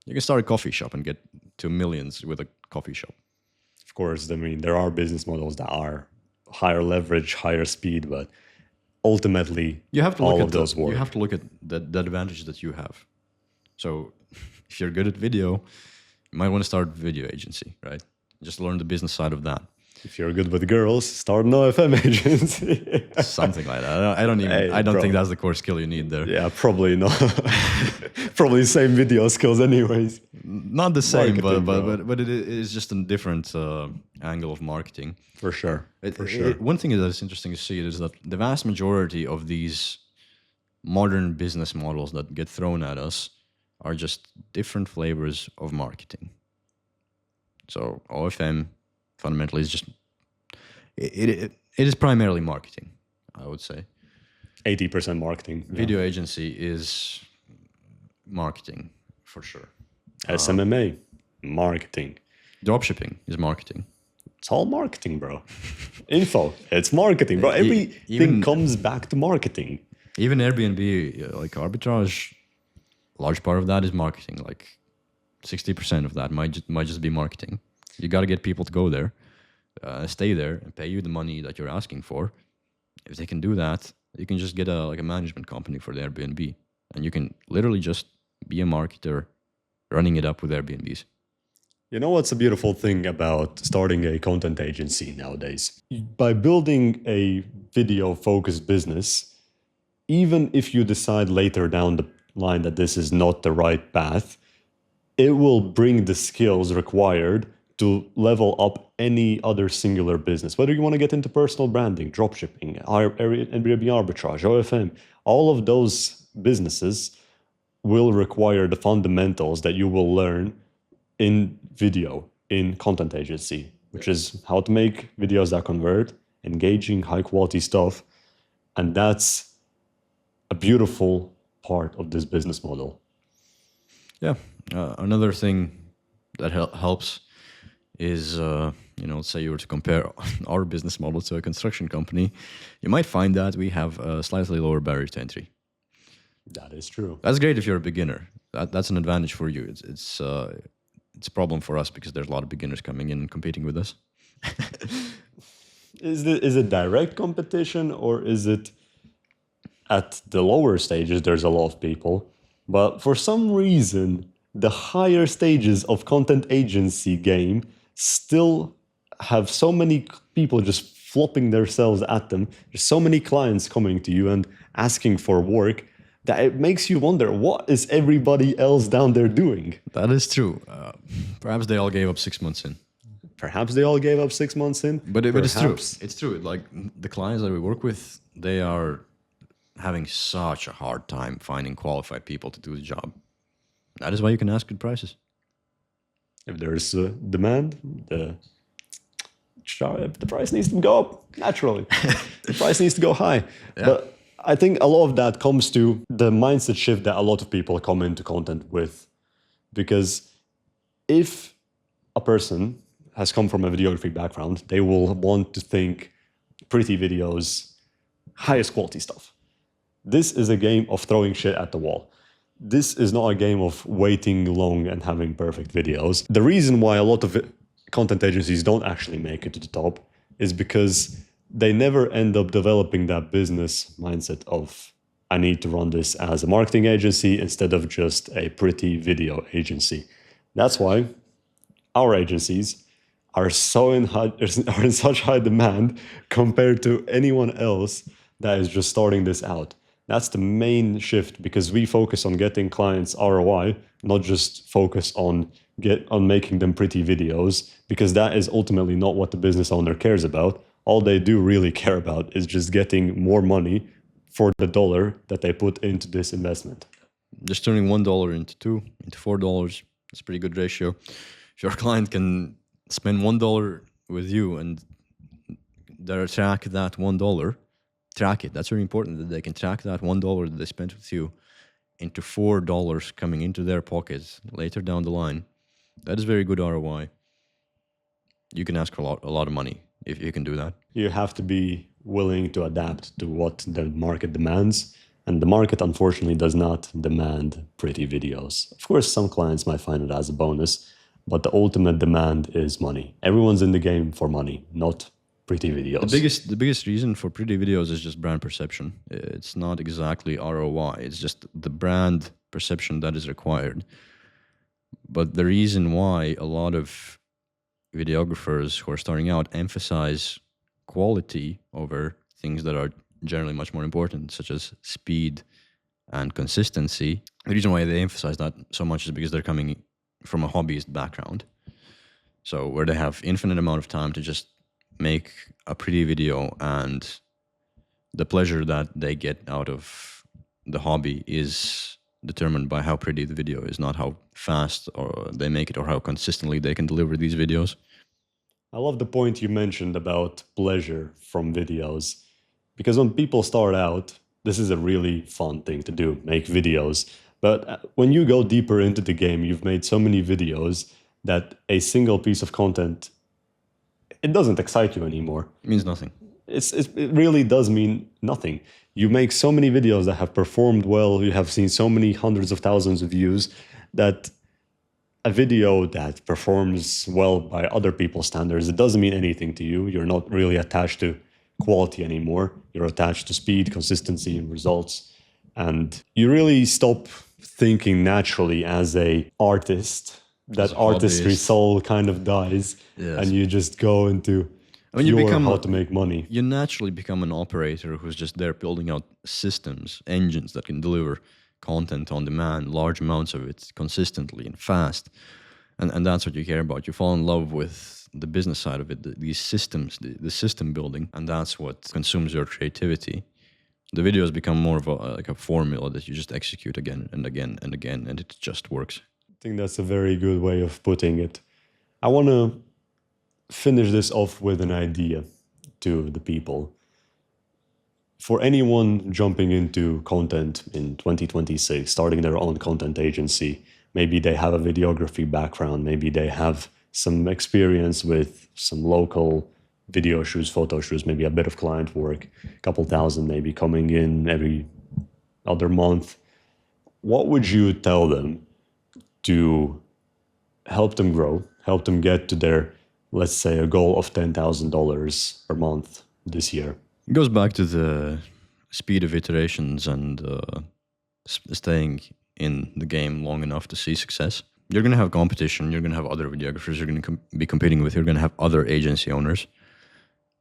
You can start a coffee shop and get to millions with a coffee shop. Of course, I mean, there are business models that are higher leverage, higher speed, but ultimately, you have to look all at of those work. You have to look at the advantage that you have. So if you're good at video, you might want to start a video agency, right? Just learn the business side of that. If you're good with girls, start an OFM agency. Something like that. I don't think that's the core skill you need there. Yeah, probably not. Probably the same video skills anyways. Not the same, but it is just a different angle of marketing. For sure. One thing that is interesting to see is that the vast majority of these modern business models that get thrown at us are just different flavors of marketing. So OFM fundamentally is just it is primarily marketing, I would say. 80% marketing. Video agency is marketing for sure. SMMA, marketing. Dropshipping is marketing. It's all marketing, bro. Info, it's marketing, bro. Everything comes back to marketing. Even Airbnb, like arbitrage, large part of that is marketing. Like 60% of that might just be marketing. You got to get people to go there, stay there, and pay you the money that you're asking for. If they can do that, you can just get a management company for the Airbnb, and you can literally just be a marketer running it up with Airbnbs. You know what's a beautiful thing about starting a content agency nowadays? By building a video-focused business, even if you decide later down the line that this is not the right path, it will bring the skills required to level up any other singular business. Whether you want to get into personal branding, dropshipping, Airbnb arbitrage, OFM, all of those businesses will require the fundamentals that you will learn in video, in content agency, which is how to make videos that convert, engaging, high quality stuff. And that's a beautiful part of this business model. Yeah. Another thing that helps is, let's say you were to compare our business model to a construction company, you might find that we have a slightly lower barrier to entry. That is true. That's great if you're a beginner. That's an advantage for you. It's It's a problem for us because there's a lot of beginners coming in and competing with us. Is it direct competition, or is it at the lower stages there's a lot of people, but for some reason the higher stages of content agency game still have so many people just flopping themselves at them. There's so many clients coming to you and asking for work that it makes you wonder, what is everybody else down there doing? That is true. Perhaps they all gave up 6 months in. Perhaps they all gave up 6 months in. But it's true. Perhaps. It's true. Like the clients that we work with, they are having such a hard time finding qualified people to do the job. That is why you can ask good prices. If there's demand, the price needs to go up naturally. The price needs to go high. Yeah. But I think a lot of that comes to the mindset shift that a lot of people come into content with. Because if a person has come from a videography background, they will want to think pretty videos, highest quality stuff. This is a game of throwing shit at the wall. This is not a game of waiting long and having perfect videos. The reason why a lot of content agencies don't actually make it to the top is because they never end up developing that business mindset of, I need to run this as a marketing agency instead of just a pretty video agency. That's why our agencies are in such high demand compared to anyone else that is just starting this out. That's the main shift, because we focus on getting clients ROI, not just focus on making them pretty videos, because that is ultimately not what the business owner cares about. All they do really care about is just getting more money for the dollar that they put into this investment. Just turning $1 into $2, into $4, that's a pretty good ratio. If your client can spend $1 with you and they track that $1, track it. That's very important, that they can track that $1 that they spent with you into $4 coming into their pockets later down the line. That is very good ROI. You can ask for a lot of money if you can do that. You have to be willing to adapt to what the market demands. And the market, unfortunately, does not demand pretty videos. Of course, some clients might find it as a bonus, but the ultimate demand is money. Everyone's in the game for money, not pretty videos. The biggest reason for pretty videos is just brand perception. It's not exactly ROI. It's just the brand perception that is required. But the reason why a lot of videographers who are starting out emphasize quality over things that are generally much more important, such as speed and consistency, the reason why they emphasize that so much is because they're coming from a hobbyist background. So where they have infinite amount of time to just make a pretty video, and the pleasure that they get out of the hobby is determined by how pretty the video is, not how fast or they make it or how consistently they can deliver these videos. I love the point you mentioned about pleasure from videos, because when people start out, this is a really fun thing to do, make videos. But when you go deeper into the game, you've made so many videos that a single piece of content, it doesn't excite you anymore. It means nothing. It really does mean nothing. You make so many videos that have performed well, you have seen so many hundreds of thousands of views, that a video that performs well by other people's standards, it doesn't mean anything to you. You're not really attached to quality anymore. You're attached to speed, consistency, and results. And you really stop thinking naturally as a artist. That artistry soul kind of dies, yes. And you just go into how to make money. You naturally become an operator who's just there building out systems, engines that can deliver content on demand, large amounts of it consistently and fast. And that's what you care about. You fall in love with the business side of it, these systems, the system building, and that's what consumes your creativity. The videos become more of a formula that you just execute again and again and again, and it just works. I think that's a very good way of putting it. I want to finish this off with an idea to the people. For anyone jumping into content in 2026, starting their own content agency, maybe they have a videography background, maybe they have some experience with some local video shoots, photo shoots, maybe a bit of client work, a couple thousand maybe coming in every other month. What would you tell them to help them grow, help them get to their, let's say, a goal of $10,000 per month this year. It goes back to the speed of iterations and staying in the game long enough to see success. You're going to have competition. You're going to have other videographers you're going to be competing with. You're going to have other agency owners.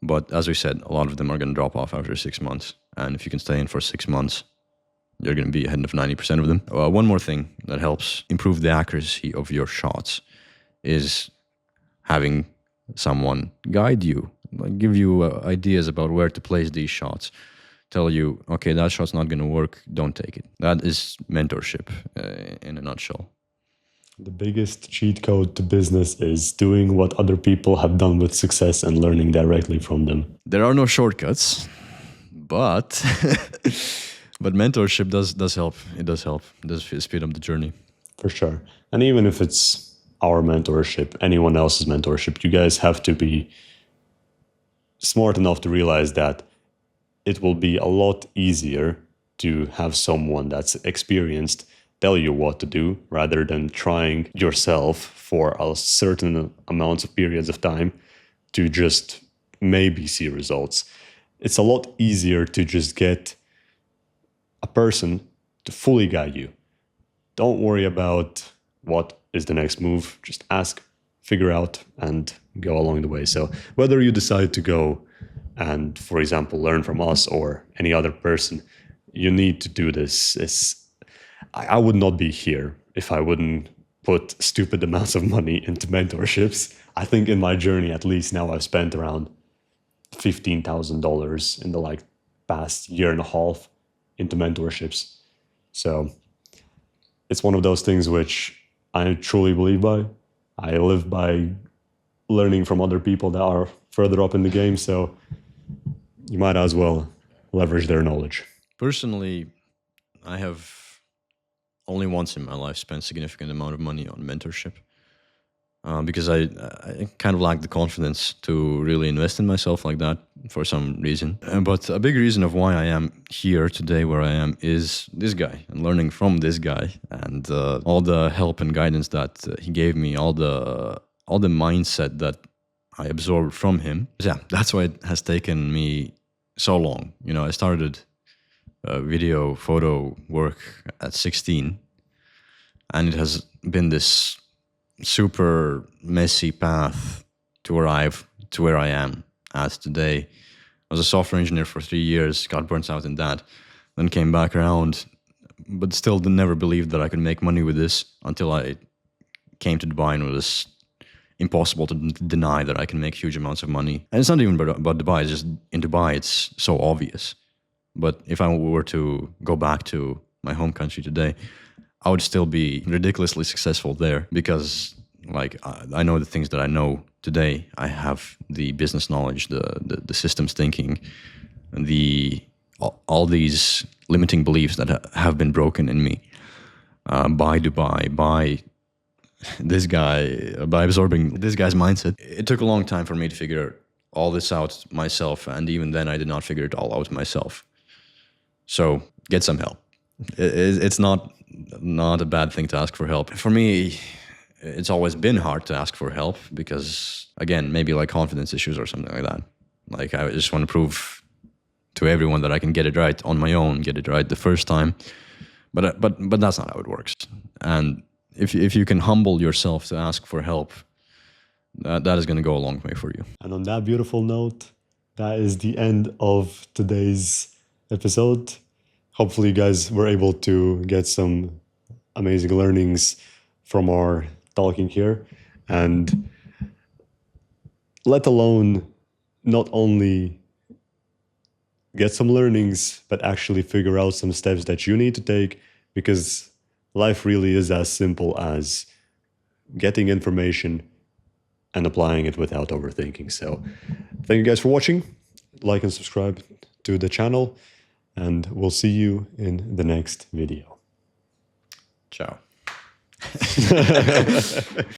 But as we said, a lot of them are going to drop off after 6 months. And if you can stay in for 6 months, you're going to be ahead of 90% of them. One more thing that helps improve the accuracy of your shots is having someone guide you, like give you ideas about where to place these shots, tell you, okay, that shot's not going to work, don't take it. That is mentorship in a nutshell. The biggest cheat code to business is doing what other people have done with success and learning directly from them. There are no shortcuts, but but mentorship does help. It does help. It does speed up the journey. For sure. And even if it's our mentorship, anyone else's mentorship, you guys have to be smart enough to realize that it will be a lot easier to have someone that's experienced tell you what to do rather than trying yourself for a certain amounts of periods of time to just maybe see results. It's a lot easier to just get a person to fully guide you. Don't worry about what is the next move. Just ask, figure out, and go along the way. So whether you decide to go and, for example, learn from us or any other person, you need to do this. I would not be here if I wouldn't put stupid amounts of money into mentorships. I think in my journey, at least now, I've spent around $15,000 in the past year and a half into mentorships. So it's one of those things which I truly believe by. I live by learning from other people that are further up in the game. So you might as well leverage their knowledge. Personally, I have only once in my life spent a significant amount of money on mentorship because I kind of lack the confidence to really invest in myself like that for some reason. But a big reason of why I am here today where I am is this guy and learning from this guy and all the help and guidance that he gave me, all the mindset that I absorbed from him. Yeah, that's why it has taken me so long. You know, I started video photo work at 16, and it has been this super messy path to arrive to where I am at today. I was a software engineer for 3 years, got burnt out in that, then came back around, but still never believed that I could make money with this until I came to Dubai, and it was impossible to deny that I can make huge amounts of money. And it's not even about Dubai, it's just in Dubai it's so obvious. But if I were to go back to my home country today, I would still be ridiculously successful there because, like, I know the things that I know today. I have the business knowledge, the systems thinking, and all these limiting beliefs that have been broken in me by Dubai, by this guy, by absorbing this guy's mindset. It took a long time for me to figure all this out myself, and even then I did not figure it all out myself. So get some help. It's not a bad thing to ask for help. For me, it's always been hard to ask for help because, again, maybe like confidence issues or something like that. Like I just want to prove to everyone that I can get it right on my own, get it right the first time. But that's not how it works. And if you can humble yourself to ask for help, that is going to go a long way for you. And on that beautiful note, that is the end of today's episode. Hopefully you guys were able to get some amazing learnings from our talking here, and let alone not only get some learnings, but actually figure out some steps that you need to take, because life really is as simple as getting information and applying it without overthinking. So thank you guys for watching. Like and subscribe to the channel, and we'll see you in the next video. Ciao.